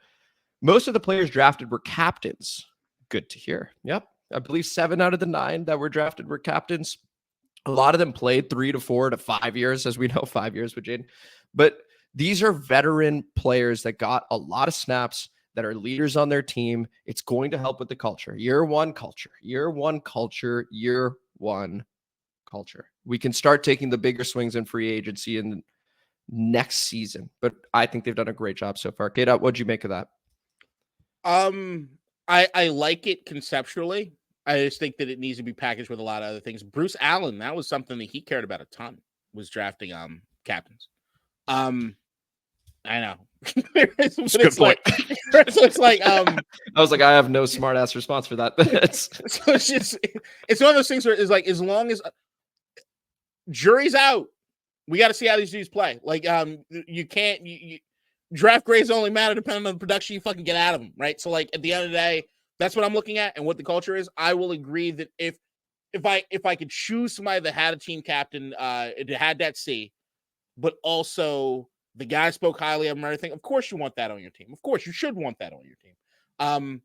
Most of the players drafted were captains. Good to hear. Yep. I believe 7 out of the 9 that were drafted were captains. A lot of them played 3 to 4 to 5 years, as we know, 5 years with Jayden. But these are veteran players that got a lot of snaps, that are leaders on their team. It's going to help with the culture. Year one culture. We can start taking the bigger swings in free agency in the next season. But I think they've done a great job so far. KDot, what'd you make of that? I like it conceptually. I just think that it needs to be packaged with a lot of other things. Bruce Allen, that was something that he cared about a ton, was drafting captains. I know. It's a good point. It's like I was like, I have no smart ass response for that. So it's one of those things where it's like, as long as jury's out, we got to see how these dudes play. Like you can't draft grades only matter depending on the production you fucking get out of them, right? So like at the end of the day, that's what I'm looking at and what the culture is. I will agree that if I could choose somebody that had a team captain, it had that C, but also the guy spoke highly of him and everything, of course you want that on your team. Of course you should want that on your team.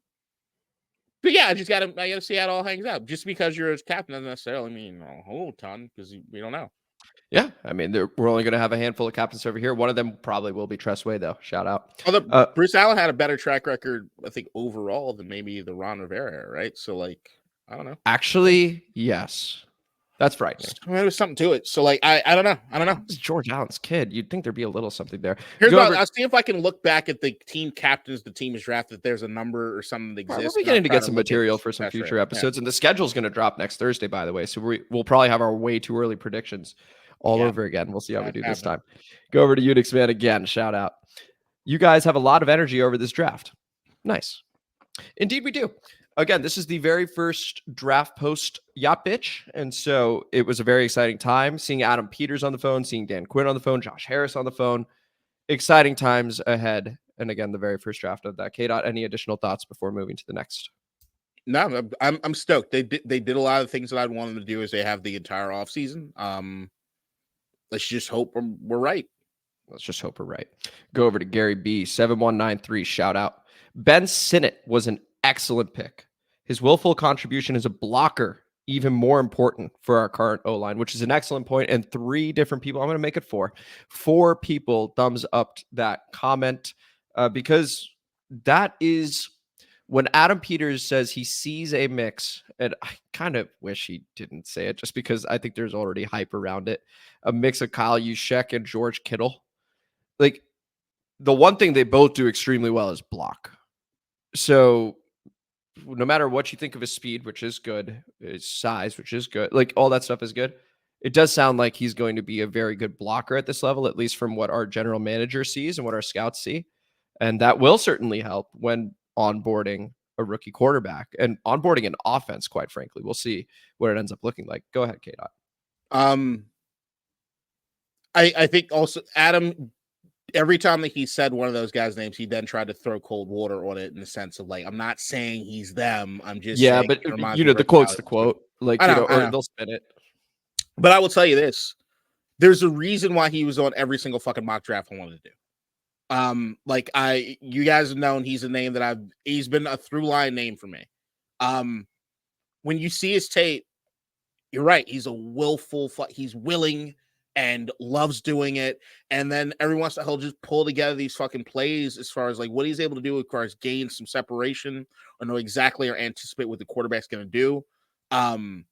But yeah, I gotta see how it all hangs out. Just because you're a captain doesn't necessarily mean a whole ton, because we don't know. Yeah, I mean, we're only going to have a handful of captains over here. One of them probably will be Tress Way, though. Shout out. Although Bruce Allen had a better track record, I think, overall than maybe the Ron Rivera era, right? So, like, I don't know. Actually, yes. That's frightening. There was something to it. So, like, I don't know. It's George Allen's kid. You'd think there'd be a little something there. I'll see if I can look back at the team captains the team is drafted. There's a number or something that exists. We're beginning to get some material for some future episodes. And the schedule's going to drop next Thursday, by the way. So we'll probably have our way too early predictions all over again. We'll see how we do this time. Go over to Unix, man, again. Shout out. You guys have a lot of energy over this draft. Nice. Indeed, we do. Again, this is the very first draft post Yacht Bitch. And so it was a very exciting time seeing Adam Peters on the phone, seeing Dan Quinn on the phone, Josh Harris on the phone. Exciting times ahead. And again, the very first draft of that. KDot, any additional thoughts before moving to the next? No, I'm stoked. They did a lot of things that I'd want them to do as they have the entire offseason. Let's just hope we're right. Let's just hope we're right. Go over to Gary B. 7193. Shout out. Ben Sinnott was an excellent pick. His willful contribution as a blocker, even more important for our current O-line, which is an excellent point. And 3 different people, I'm going to make it 4. 4 people thumbs up that comment because that is when Adam Peters says he sees a mix, and I kind of wish he didn't say it just because I think there's already hype around it, a mix of Kyle Juszczyk and George Kittle. Like, the one thing they both do extremely well is block. So no matter what you think of his speed, which is good, his size, which is good, like all that stuff is good. It does sound like he's going to be a very good blocker at this level, at least from what our general manager sees and what our scouts see. And that will certainly help when onboarding a rookie quarterback and onboarding an offense, quite frankly. We'll see what it ends up looking like. Go ahead, KDot. I think also Adam, every time that he said one of those guys' names, he then tried to throw cold water on it in the sense of like, I'm not saying he's them. I'm just saying, but you know, the quote's the quote. Like, I know. Or they'll spin it. But I will tell you this: there's a reason why he was on every single fucking mock draft I wanted to do. You guys have known he's a name that he's been a through line name for me. When you see his tape, you're right. He's a willful, he's willing and loves doing it. And then every once in a while, he'll just pull together these fucking plays as far as like what he's able to do as far as gain some separation or know exactly or anticipate what the quarterback's going to do. I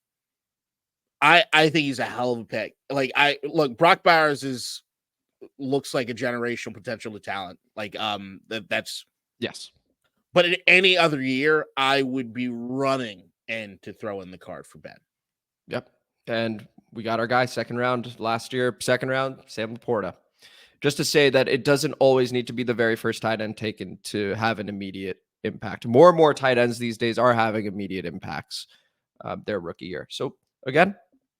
think he's a hell of a pick. Brock Bowers looks like a generational potential to talent. That's yes. But in any other year, I would be running in to throw in the card for Ben. Yep. And we got our guy second round last year, second round, Sam Laporta. just to say that it doesn't always need to be the very first tight end taken to have an immediate impact. More and more tight ends these days are having immediate impacts their rookie year. So again,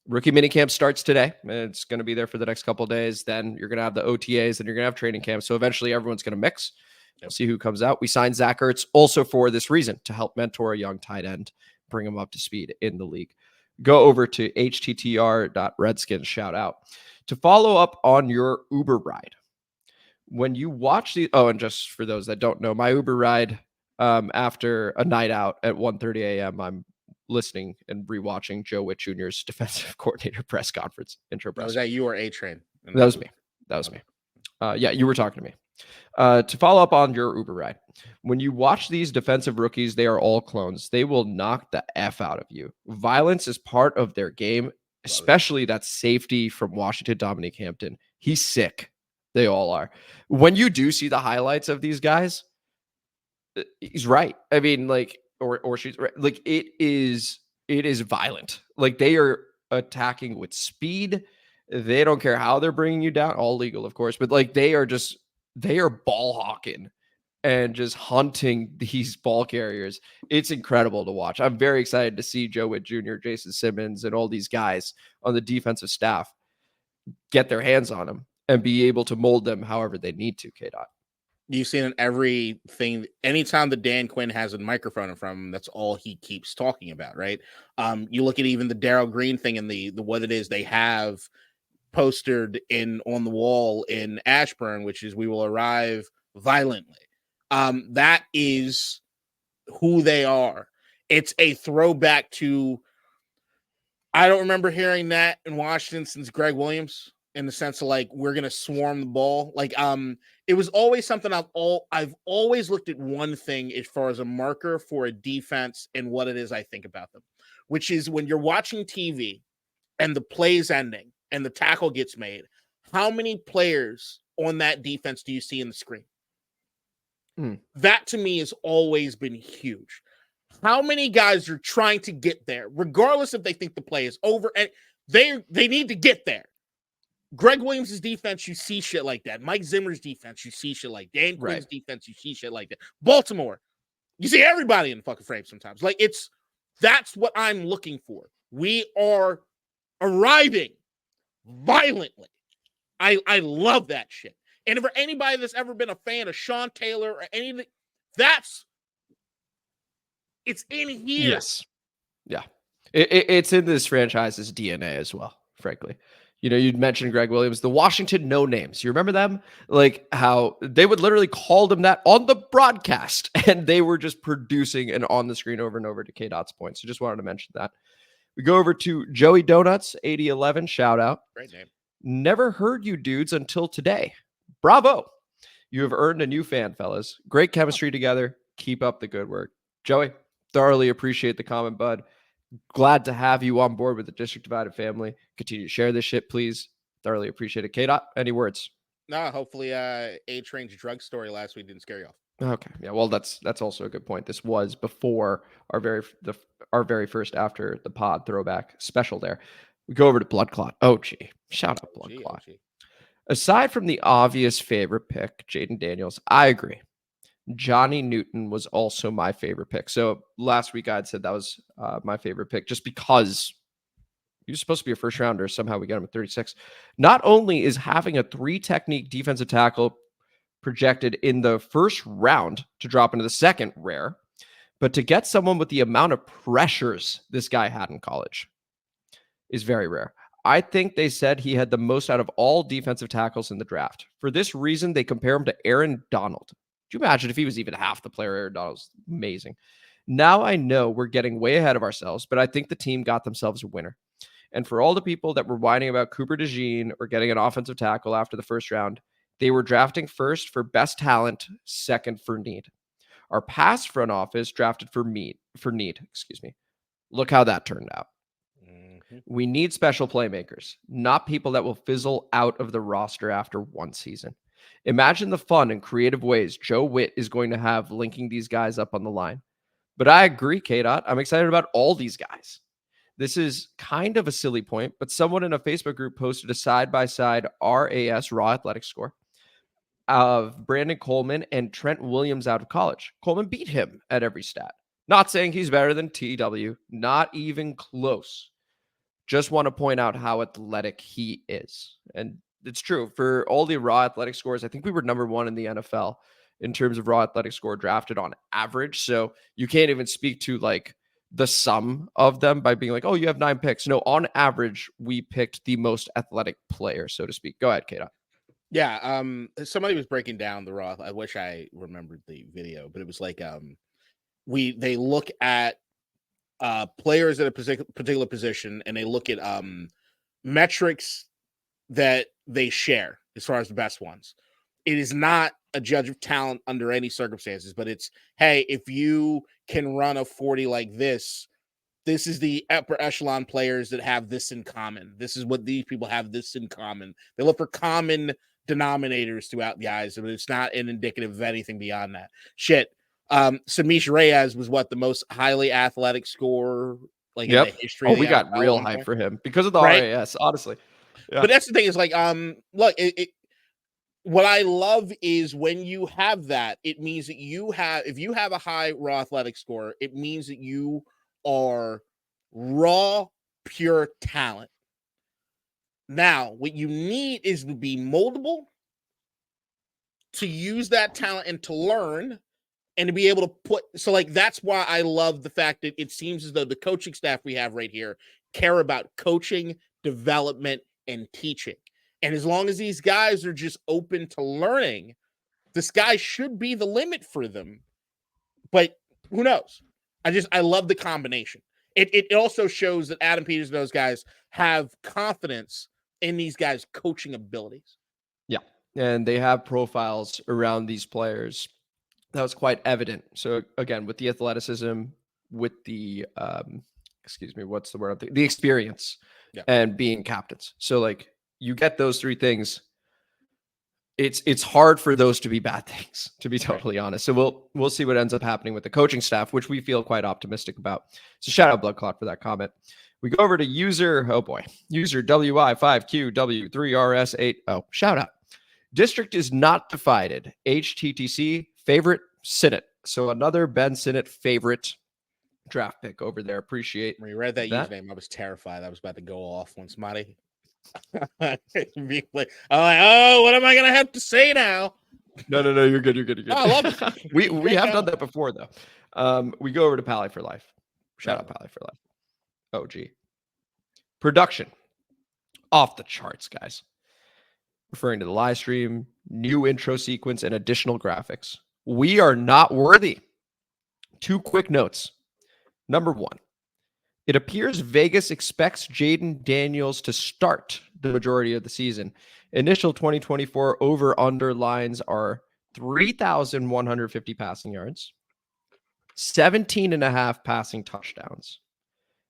rookie minicamp starts today. It's going to be there for the next couple of days. Then you're going to have the OTAs and you're going to have training camps. So eventually everyone's going to mix. We'll see who comes out. We signed Zach Ertz also for this reason, to help mentor a young tight end, bring him up to speed in the league. Go over to httr.redskins, shout out, to follow up on your Uber ride. When you watch the, and just for those that don't know, my Uber ride after a night out at 1:30 a.m., I'm listening and rewatching Joe Witt Jr.'s defensive coordinator press conference intro press. Was that you or A-Train? That was me. That was me. Yeah, you were talking to me. To follow up on your Uber ride, when you watch these defensive rookies, they are all clones. They will knock the F out of you. Violence is part of their game, especially that safety from Washington, Dominique Hampton. He's sick. They all are. When you do see the highlights of these guys, he's right. I mean, like, or she's right. Like, it is violent. Like, they are attacking with speed. They don't care how they're bringing you down. All legal, of course, but like, they are ball hawking and just hunting these ball carriers. It's incredible to watch. I'm very excited to see Joe Witt Jr., Jason Simmons, and all these guys on the defensive staff get their hands on them and be able to mold them however they need to, KDot. You've seen in everything, anytime that Dan Quinn has a microphone in front of him, that's all he keeps talking about, right? You look at even the Darrell Green thing and the what it is they have postered on the wall in Ashburn, which is "We will arrive violently." That is who they are. It's a throwback to, I don't remember hearing that in Washington since Greg Williams, in the sense of like, we're gonna swarm the ball. Like, it was always something I've always looked at one thing as far as a marker for a defense and what it is I think about them, which is when you're watching TV and the play's ending and the tackle gets made, how many players on that defense do you see in the screen? That to me has always been huge. How many guys are trying to get there, regardless if they think the play is over, and they need to get there. Greg Williams' defense, you see shit like that. Mike Zimmer's defense, you see shit like Dan Quinn's defense, you see shit like that. Baltimore, you see everybody in the fucking frame sometimes. Like, that's what I'm looking for. We are arriving violently. I love that shit. And for anybody that's ever been a fan of Sean Taylor or anything, it's in here. Yes. Yeah. It's in this franchise's DNA as well, frankly. You know, you'd mentioned Greg Williams, the Washington no-names. You remember them? Like, how they would literally call them that on the broadcast, and they were just producing and on the screen over and over, to KDot's point. So just wanted to mention that. We go over to Joey Donuts, 8011, shout out. Great name. Never heard you dudes until today. Bravo. You have earned a new fan, fellas. Great chemistry together. Keep up the good work. Joey, thoroughly appreciate the comment, bud. Glad to have you on board with the District Divided family. Continue to share this shit, please. Thoroughly appreciate it. KDot, any words? No, hopefully A-Train's drug story last week didn't scare you off. Okay. Yeah, well, that's also a good point. This was before our very first after the pod throwback special there. We go over to Blood Clot. OG. Shout out Blood Clot. OG. Aside from the obvious favorite pick, Jayden Daniels, I agree. Johnny Newton was also my favorite pick. So last week I had said that was my favorite pick just because he was supposed to be a first rounder. Somehow we got him at 36. Not only is having a 3-technique defensive tackle projected in the first round to drop into the second rare, but to get someone with the amount of pressures this guy had in college is very rare. I think they said he had the most out of all defensive tackles in the draft. For this reason, they compare him to Aaron Donald. Could you imagine if he was even half the player Aaron Donald was? Amazing. Now I know we're getting way ahead of ourselves, but I think the team got themselves a winner. And for all the people that were whining about Cooper DeJean or getting an offensive tackle after the first round, they were drafting first for best talent, second for need. Our past front office drafted for need. Look how that turned out. We need special playmakers, not people that will fizzle out of the roster after one season. Imagine the fun and creative ways Joe Witt is going to have linking these guys up on the line. But I agree, KDot. I'm excited about all these guys. This is kind of a silly point, but someone in a Facebook group posted a side-by-side RAS raw athletic score of Brandon Coleman and Trent Williams out of college. Coleman beat him at every stat. Not saying he's better than TW, not even close. Just want to point out how athletic he is. And it's true. For all the raw athletic scores, I think we were number 1 in the NFL in terms of raw athletic score drafted on average. So you can't even speak to like the sum of them by being like, oh, you have 9 picks. No, on average, we picked the most athletic player, so to speak. Go ahead, KDot. Yeah, somebody was breaking down the raw. I wish I remembered the video, but it was like they look at players at a particular position, and they look at metrics that they share as far as the best ones. It is not a judge of talent under any circumstances, but it's, hey, if you can run a 40 like this is the upper echelon players that have this in common. This is what these people have this in common. They look for common denominators throughout the eyes, but it's not an indicative of anything beyond that. Shit. Samish Reyes was the most highly athletic scorer in the history. We got real hype for him because of the RAS, honestly. Yeah. But that's the thing is look, what I love is when you have that, it means that if you have a high raw athletic score, it means that you are raw, pure talent. Now, what you need is to be moldable, to use that talent and to learn, and to be able to put. So, that's why I love the fact that it seems as though the coaching staff we have right here care about coaching, development, and teaching. And as long as these guys are just open to learning, the sky should be the limit for them. But who knows? I love the combination. It also shows that Adam Peters and those guys have confidence in these guys' coaching abilities. Yeah. And they have profiles around these players. That was quite evident. So again, with the athleticism, with the what's the word? The experience, and being captains. So you get those 3 things. It's hard for those to be bad things, to be totally honest. So we'll see what ends up happening with the coaching staff, which we feel quite optimistic about. So shout out Blood Clot for that comment. We go over to user WI5QW3RS80. Shout out. District is not divided. HTTC favorite Sinnott. So another Ben Sinnott favorite draft pick over there. Appreciate when you read that username. I was terrified. I was about to go off once Marty. What am I gonna have to say now? No, you're good. You're good. Oh, I love it. we have done that before though. We go over to Pally for Life. Shout out Pally for Life. OG production off the charts, guys. Referring to the live stream, new intro sequence, and additional graphics. We are not worthy. 2 quick notes. Number 1. It appears Vegas expects Jayden Daniels to start the majority of the season. Initial 2024 over-under lines are 3,150 passing yards, 17.5 passing touchdowns,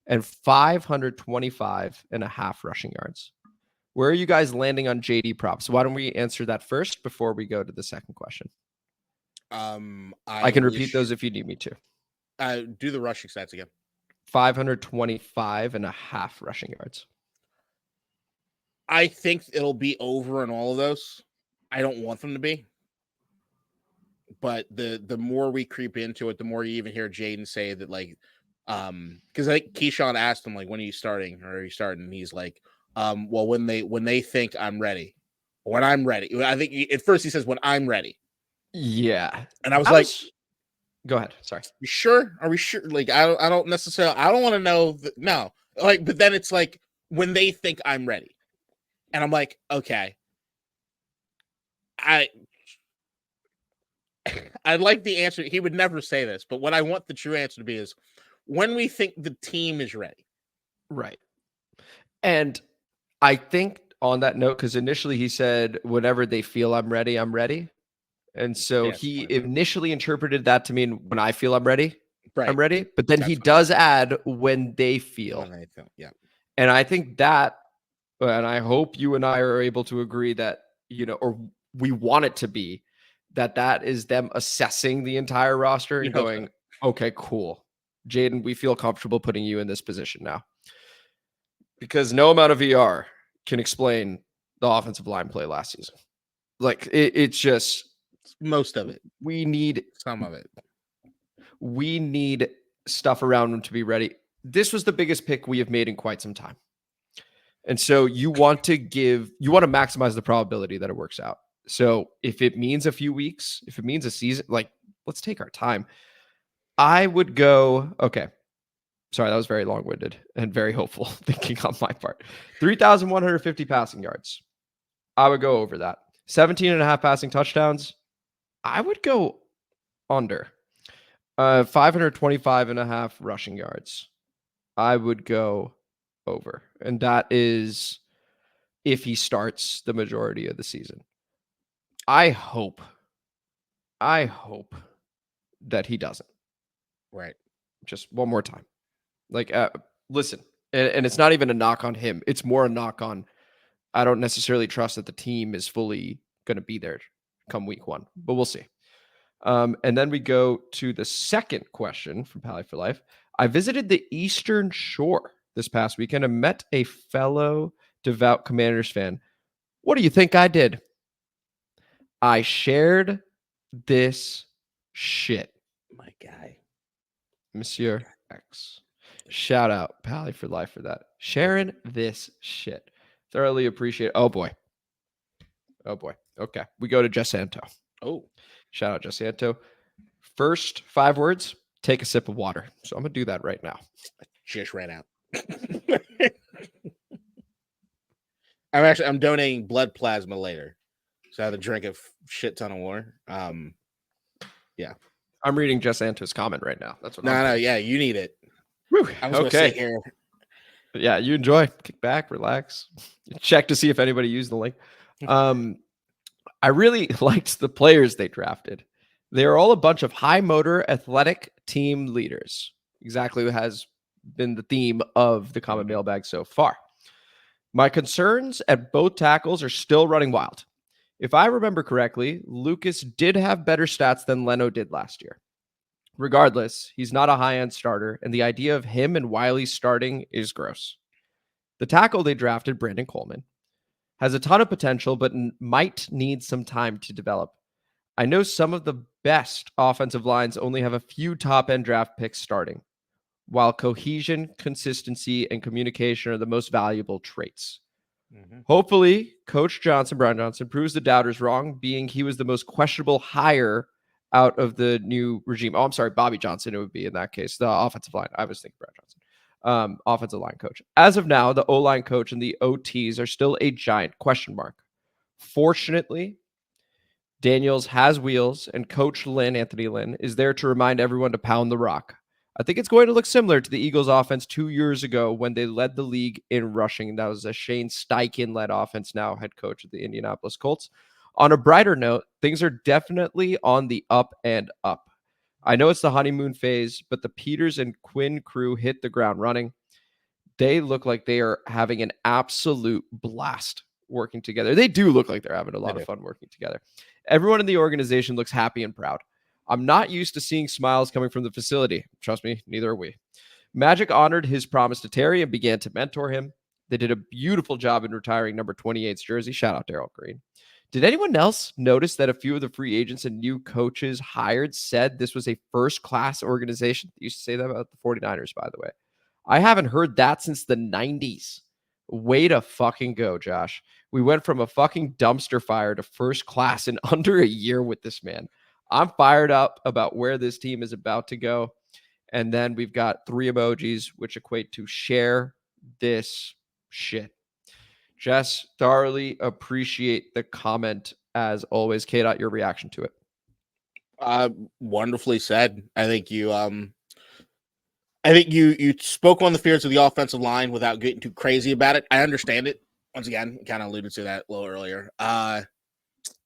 and 525.5 rushing yards. Where are you guys landing on JD props? Why don't we answer that first before we go to the second question? I can repeat those if you need me to. Do the rushing stats again. 525.5 rushing yards. I think it'll be over in all of those. I don't want them to be. But the more we creep into it, the more you even hear Jayden say that, because I think Keyshawn asked him, when are you starting? Or are you starting? And he's like, well, when they think I'm ready. When I'm ready. I think at first he says, when I'm ready. Yeah. And I was go ahead. Sorry. You sure? Are we sure? I don't necessarily, I don't want to know. No. But then it's when they think I'm ready. And I'm like, okay. I'd like the answer. He would never say this, but what I want the true answer to be is when we think the team is ready. Right. And I think on that note, because initially he said, whenever they feel I'm ready, I'm ready. And so he initially interpreted that to mean when I feel I'm ready, I'm ready. But then he does add when they feel. Yeah. And I think that, and I hope you and I are able to agree that, or we want it to be, that is them assessing the entire roster and going, okay, cool. Jayden, we feel comfortable putting you in this position now. Because no amount of VR can explain the offensive line play last season. Like it's just Most of it. we need Some of it. we need stuff around him to be ready. This was the biggest pick we have made in quite some time. And so you want to maximize the probability that it works out. So if it means a few weeks, if it means a season, like let's take our time. I would go, okay. Sorry, that was very long-winded and very hopeful thinking on my part. 3,150 passing yards. I would go over that. 17 and a half passing touchdowns. I would go under. 525 and a half rushing yards. I would go over. And that is if he starts the majority of the season. I hope that he doesn't. Right. Just one more time. Like, listen, and it's not even a knock on him. It's more a knock on, I don't necessarily trust that the team is fully going to be there come week 1, but we'll see. And then we go to the second question from Pally for Life. I visited the Eastern Shore this past weekend and met a fellow devout Commanders fan. What do you think I did? I shared this shit. My guy. Monsieur X. Shout out Pally for Life for that. Sharing this shit. Thoroughly appreciate it. Oh boy. Okay. We go to Jasanto. Oh. Shout out Jasanto. First 5 words, take a sip of water. So I'm going to do that right now. I just ran out. I'm donating blood plasma later. So I have to drink a shit ton of water. Yeah. I'm reading Jasanto's comment right now. That's what No, yeah, you need it. Whew, I'm just gonna sit here. Yeah, you enjoy. Kick back, relax. Check to see if anybody used the link. I really liked the players they drafted. They are all a bunch of high motor, athletic team leaders. Exactly what has been the theme of the common mailbag so far. My concerns at both tackles are still running wild. If I remember correctly, Lucas did have better stats than Leno did last year. Regardless, he's not a high-end starter, and the idea of him and Wiley starting is gross. The tackle they drafted, Brandon Coleman, has a ton of potential, but might need some time to develop. I know some of the best offensive lines only have a few top-end draft picks starting, while cohesion, consistency, and communication are the most valuable traits. Mm-hmm. Hopefully, Coach Brian Johnson, proves the doubters wrong, being he was the most questionable hire out of the new regime. Oh, I'm sorry, Bobby Johnson, it would be in that case, the offensive line. I was thinking Brian Johnson. Offensive line coach. As of now, the O-line coach and the OTs are still a giant question mark. Fortunately, Daniels has wheels, and Coach Anthony Lynn, is there to remind everyone to pound the rock. I think it's going to look similar to the Eagles offense 2 years ago when they led the league in rushing. That was a Shane Steichen-led offense, now head coach of the Indianapolis Colts. On a brighter note, things are definitely on the up and up. I know it's the honeymoon phase, but the Peters and Quinn crew hit the ground running. They look like they are having an absolute blast working together. They do look like they're having a lot of fun working together. Everyone in the organization looks happy and proud. I'm not used to seeing smiles coming from the facility. Trust me, neither are we. Magic honored his promise to Terry and began to mentor him. They did a beautiful job in retiring number 28's jersey. Shout out Darryl Green. Did anyone else notice that a few of the free agents and new coaches hired said this was a first-class organization? They used to say that about the 49ers, by the way. I haven't heard that since the 90s. Way to fucking go, Josh. We went from a fucking dumpster fire to first class in under a year with this man. I'm fired up about where this team is about to go. And then we've got 3 emojis, which equate to share this shit. Jess, thoroughly appreciate the comment as always. KDot, your reaction to it. Wonderfully said. I think you spoke on the fears of the offensive line without getting too crazy about it. I understand it. Once again, kind of alluded to that a little earlier.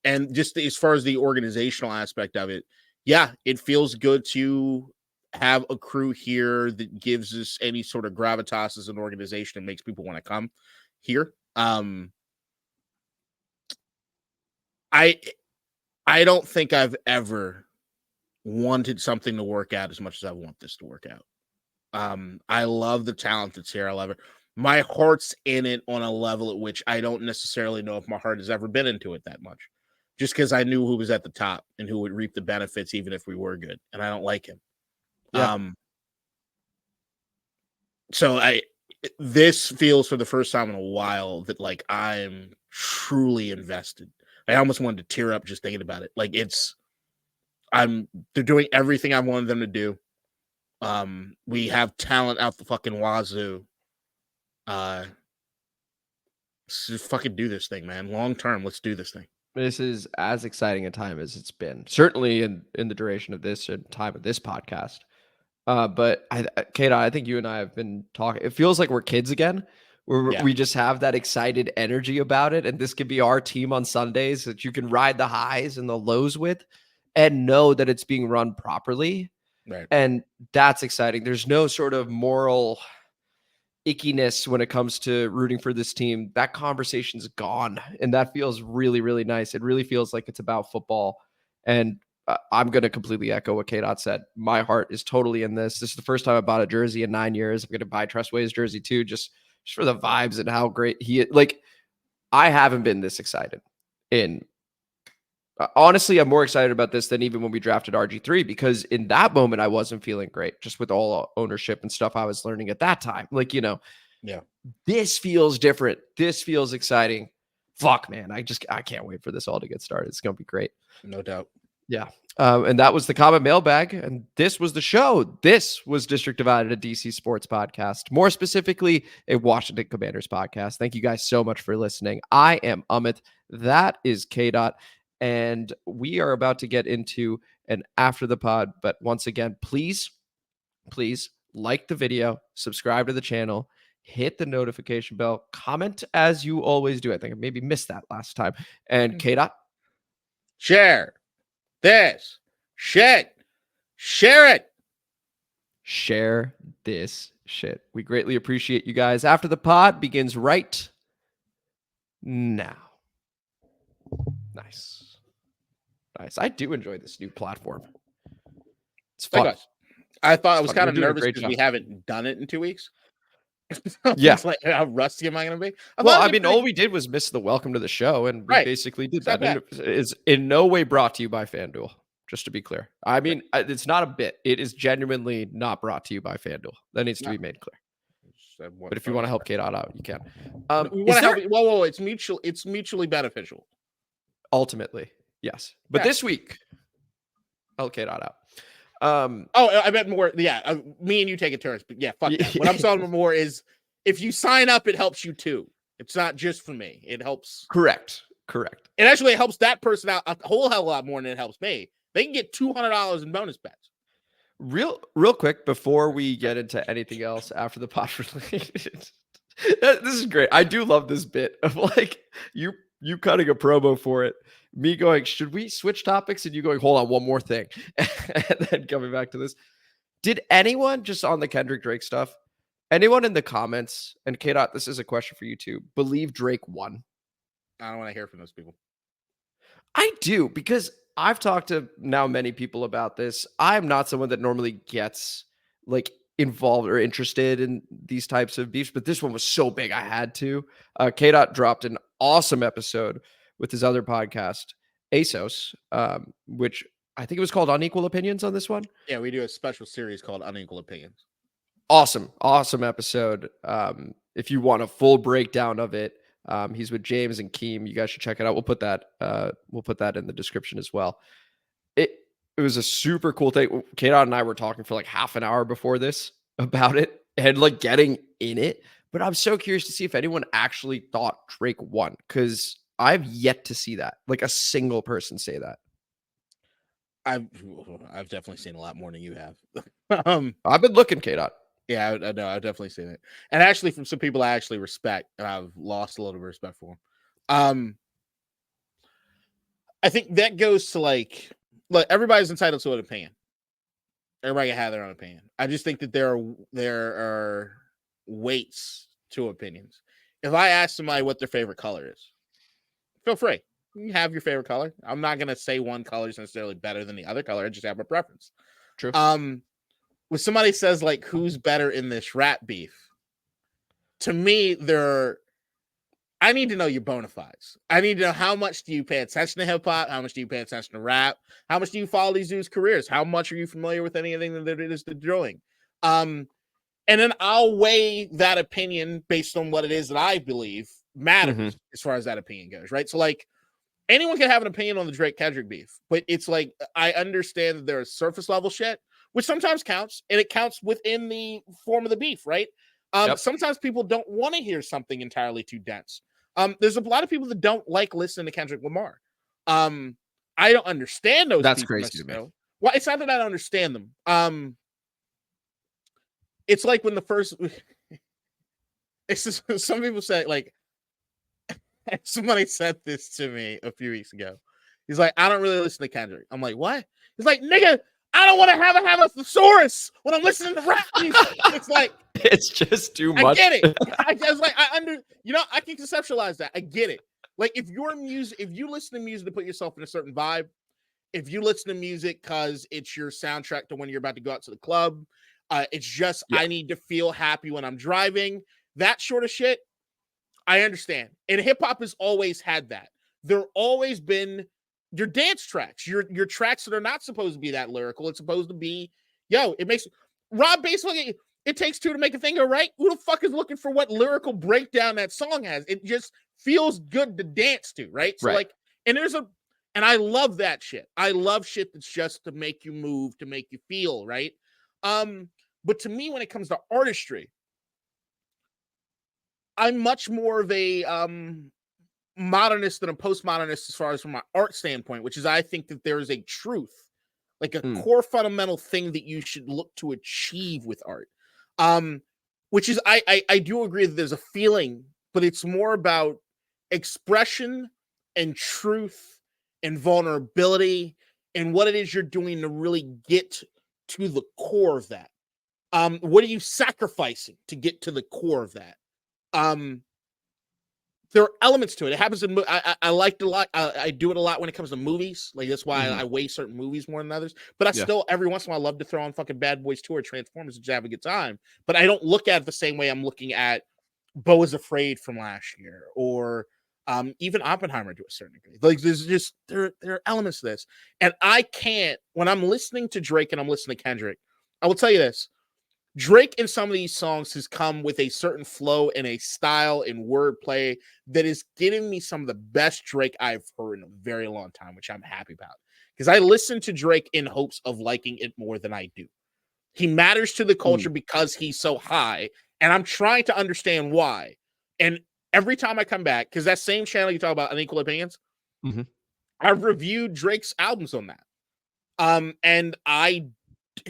And just as far as the organizational aspect of it, yeah, it feels good to have a crew here that gives us any sort of gravitas as an organization and makes people want to come here. I don't think I've ever wanted something to work out as much as I want this to work out. I love the talent that's here. I love it. My heart's in it on a level at which I don't necessarily know if my heart has ever been into it that much. just because I knew who was at the top and who would reap the benefits even if we were good, and I don't like him. Yeah. So this feels for the first time in a while that like I'm truly invested. I almost wanted to tear up just thinking about it. Like they're doing everything I wanted them to do. We have talent out the fucking wazoo. Just fucking do this thing, man. Long term, let's do this thing. This is as exciting a time as it's been, certainly in the duration of this and time of this podcast. But KDot, I think you and I have been talking. It feels like we're kids again, where we just have that excited energy about it. And this could be our team on Sundays that you can ride the highs and the lows with and know that it's being run properly. Right. And that's exciting. There's no sort of moral ickiness when it comes to rooting for this team. That conversation's gone. And that feels really, really nice. It really feels like it's about football. And I'm going to completely echo what KDot said. My heart is totally in this. This is the first time I bought a jersey in 9 years. I'm going to buy Tress Way's jersey too, just for the vibes and how great he is. Like, I haven't been this excited in honestly, I'm more excited about this than even when we drafted RG3, because in that moment I wasn't feeling great just with all ownership and stuff I was learning at that time. Like, this feels different. This feels exciting. Fuck, man. I can't wait for this all to get started. It's going to be great. No doubt. Yeah. And that was the comment mailbag. And this was the show. This was District Divided, a DC sports podcast, more specifically a Washington Commanders podcast. Thank you guys so much for listening. I am Amit. That is KDot. And we are about to get into an after the pod. But once again, please like the video, subscribe to the channel, hit the notification bell, comment as you always do. I think I maybe missed that last time. And KDot. Share this shit. Share it. Share this shit. We greatly appreciate you guys. After the pod begins right now. Nice. I do enjoy this new platform. It's fun. I thought I was kind of nervous because we haven't done it in 2 weeks. Yeah. Like, how rusty am I going to be? All we did was miss the welcome to the show, and we basically did that. And it is in no way brought to you by FanDuel, just to be clear. I mean, it's not a bit. It is genuinely not brought to you by FanDuel. That needs to be made clear. But if you want to help KDot out, you can. We want to help. Whoa! It's mutual. It's mutually beneficial. Ultimately, yes. But this week, help KDot out. I bet more. Yeah, me and you take a turn. But yeah, fuck that. What I'm talking about more is if you sign up, it helps you too. It's not just for me. It helps. Correct. And actually, it helps that person out a whole hell of a lot more than it helps me. They can get $200 in bonus bets. Real quick before we get into anything else after the pod related. This is great. I do love this bit of like you cutting a promo for it. Me going, should we switch topics? And you going, hold on, one more thing. And then coming back to this. Did anyone, just on the Kendrick Drake stuff, anyone in the comments, and KDot, this is a question for you too, believe Drake won? I don't want to hear from those people. I do, because I've talked to now many people about this. I'm not someone that normally gets like involved or interested in these types of beefs, but this one was so big I had to. KDot dropped an awesome episode with his other podcast, ASOS, which I think it was called Unequal Opinions on this one. Yeah, we do a special series called Unequal Opinions. Awesome episode. If you want a full breakdown of it, he's with James and Keem. You guys should check it out. We'll put that in the description as well. It was a super cool thing. KDot and I were talking for like half an hour before this about it and like getting in it. But I'm so curious to see if anyone actually thought Drake won, because I've yet to see that, like a single person say that. I've definitely seen a lot more than you have. I've been looking, KDot. Yeah, I know. I've definitely seen it. And actually from some people I actually respect, and I've lost a little bit of respect for them. I think that goes to like, look, everybody's entitled to an opinion. Everybody can have their own opinion. I just think that there are weights to opinions. If I ask somebody what their favorite color is, feel free. You have your favorite color. I'm not going to say one color is necessarily better than the other color. I just have a preference. True. When somebody says like, who's better in this rap beef? To me, I need to know your bona fides. I need to know how much do you pay attention to hip hop? How much do you pay attention to rap? How much do you follow these dudes' careers? How much are you familiar with anything that it is they're doing? And then I'll weigh that opinion based on what it is that I believe matters as far as that opinion goes, right? So, like, anyone can have an opinion on the Drake Kendrick beef, but it's like, I understand that there's surface level shit, which sometimes counts, and it counts within the form of the beef, right? Sometimes people don't want to hear something entirely too dense. There's a lot of people that don't like listening to Kendrick Lamar. I don't understand those. That's crazy to me. Well, it's not that I don't understand them. It's like when the first, it's just, some people say, like, somebody said this to me a few weeks ago. He's like, I don't really listen to Kendrick. I'm like, what? He's like, nigga, I don't want to have a thesaurus when I'm listening to rap. It's like, it's just too much. I get it. I was like, I can conceptualize that. I get it. Like, if you listen to music to put yourself in a certain vibe, if you listen to music because it's your soundtrack to when you're about to go out to the club, it's just, I need to feel happy when I'm driving, that sort of shit, I understand. And hip hop has always had that. There always been your dance tracks, your tracks that are not supposed to be that lyrical. It's supposed to be, it makes Rob basically, it takes two to make a thing go right. Who the fuck is looking for what lyrical breakdown that song has? It just feels good to dance to, right? So like, and I love that shit. I love shit that's just to make you move, to make you feel, right? But to me, when it comes to artistry, I'm much more of a modernist than a postmodernist as far as from my art standpoint, which is, I think that there is a truth, like a core fundamental thing that you should look to achieve with art. Which is, I do agree that there's a feeling, but it's more about expression and truth and vulnerability and what it is you're doing to really get to the core of that. What are you sacrificing to get to the core of that? There are elements to it. It happens in, I liked it a lot. I do it a lot when it comes to movies. Like, that's why I weigh certain movies more than others. But I still, every once in a while, love to throw on fucking Bad Boys 2 or Transformers and just have a good time. But I don't look at it the same way I'm looking at Beau is Afraid from last year, or even Oppenheimer to a certain degree. Like, there's just, there are elements to this. And I can't, when I'm listening to Drake and I'm listening to Kendrick, I will tell you this. Drake in some of these songs has come with a certain flow and a style and wordplay that is getting me some of the best Drake I've heard in a very long time, which I'm happy about. Because I listen to Drake in hopes of liking it more than I do. He matters to the culture because he's so high, and I'm trying to understand why. And every time I come back, because that same channel you talk about, Unequal Opinions, I've reviewed Drake's albums on that. And I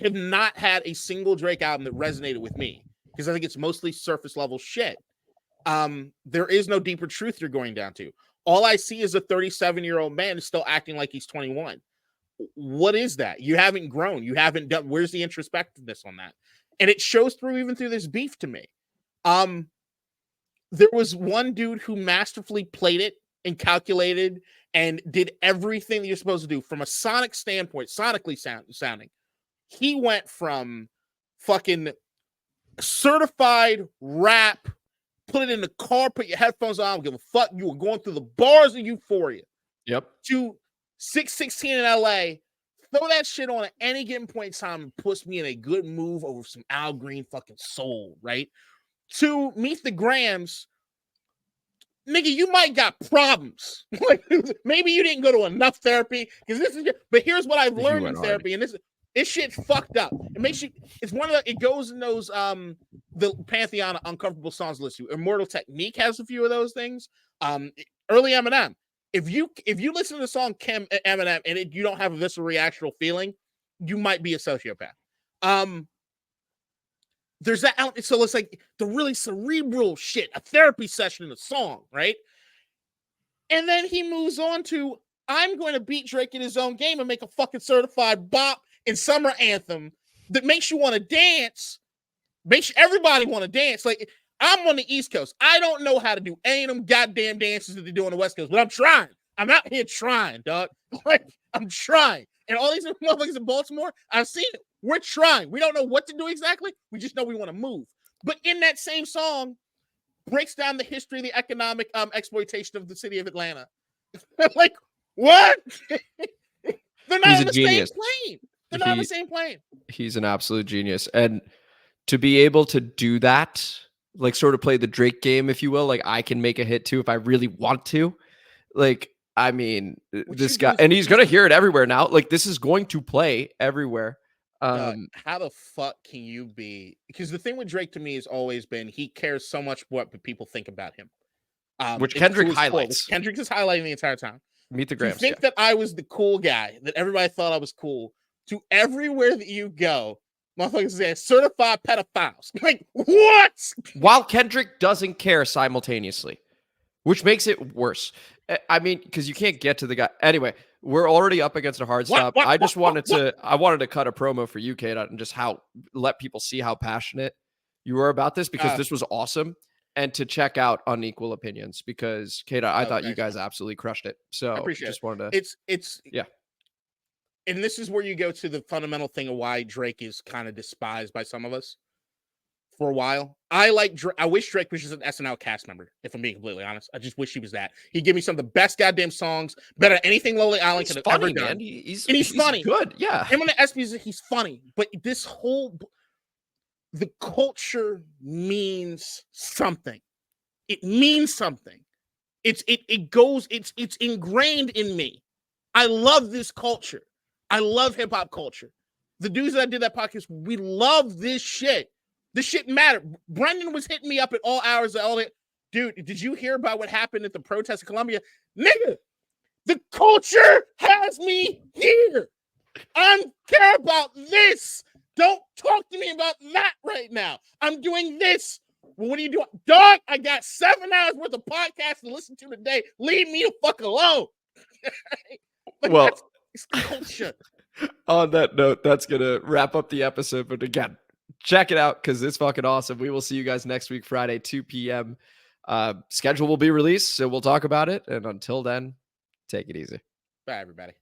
have not had a single Drake album that resonated with me, because I think it's mostly surface level shit. There is no deeper truth you're going down to. All I see is a 37-year-old man is still acting like he's 21. What is that? You haven't grown. You haven't done. Where's the introspectiveness on that? And it shows through even through this beef to me. There was one dude who masterfully played it and calculated and did everything that you're supposed to do from a sonic standpoint, sonically sounding. He went from fucking certified rap, put it in the car, put your headphones on, give a fuck, you were going through the bars of Euphoria. To 616 in LA, throw that shit on at any given point in time and puts me in a good move over some Al Green fucking soul, right? To Meet the Grams, nigga, you might got problems. Like, maybe you didn't go to enough therapy, because this is, but here's what I've learned in therapy, and this shit fucked up. It makes you, it's one of the, it goes in those, the Pantheon of uncomfortable songs list. Immortal Technique has a few of those things. Early Eminem. If you listen to the song Eminem and you don't have a visceral reactional feeling, you might be a sociopath. There's that element. So it's like the really cerebral shit, a therapy session in a song, right? And then he moves on to, I'm going to beat Drake in his own game and make a fucking certified bop and summer anthem that makes you want to dance, makes everybody want to dance. Like, I'm on the East Coast. I don't know how to do any of them goddamn dances that they do on the West Coast, but I'm trying. I'm out here trying, dog. Like, I'm trying. And all these motherfuckers in Baltimore, I've seen it. We're trying. We don't know what to do exactly. We just know we want to move. But in that same song, breaks down the history of the economic exploitation of the city of Atlanta. Like, what? They're not He's on a the genius. same plane. They're not on the same plane. He's an absolute genius. And to be able to do that, like sort of play the Drake game, if you will, like I can make a hit too if I really want to. Like, I mean, this guy, and he's going to hear it everywhere now. Like, this is going to play everywhere. How the fuck can you be? Because the thing with Drake to me has always been he cares so much what people think about him. Which Kendrick highlights. Kendrick is highlighting the entire time. Meet the Grams. To think that I was the cool guy, that everybody thought I was cool, to everywhere that you go, motherfuckers say certified pedophiles. Like, what? While Kendrick doesn't care simultaneously, which makes it worse. I mean, because you can't get to the guy. Anyway, we're already up against a hard stop. I wanted to cut a promo for you, KDot, and just let people see how passionate you were about this, because this was awesome. And to check out Unequal Opinions, because KDot, I thought you guys absolutely crushed it. So I just wanted to. It's yeah. And this is where you go to the fundamental thing of why Drake is kind of despised by some of us for a while. I wish Drake was just an SNL cast member, if I'm being completely honest. I just wish he was that. He'd give me some of the best goddamn songs, better than anything Lonely Island could have ever done. He's funny. Good, yeah. Him on the SBs, he's funny. But this whole... The culture means something. It means something. It's ingrained in me. I love this culture. I love hip hop culture. The dudes that did that podcast, we love this shit. This shit mattered. Brendan was hitting me up at all hours of all that. Dude, did you hear about what happened at the protest in Colombia? Nigga, the culture has me here. I don't care about this. Don't talk to me about that right now. I'm doing this. Well, what are you doing? Dog, I got 7 hours worth of podcasts to listen to today. Leave me the fuck alone. Well, it's culture. On that note, that's going to wrap up the episode. But again, check it out because it's fucking awesome. We will see you guys next week, Friday, 2 p.m. Schedule will be released, so we'll talk about it. And until then, take it easy. Bye, everybody.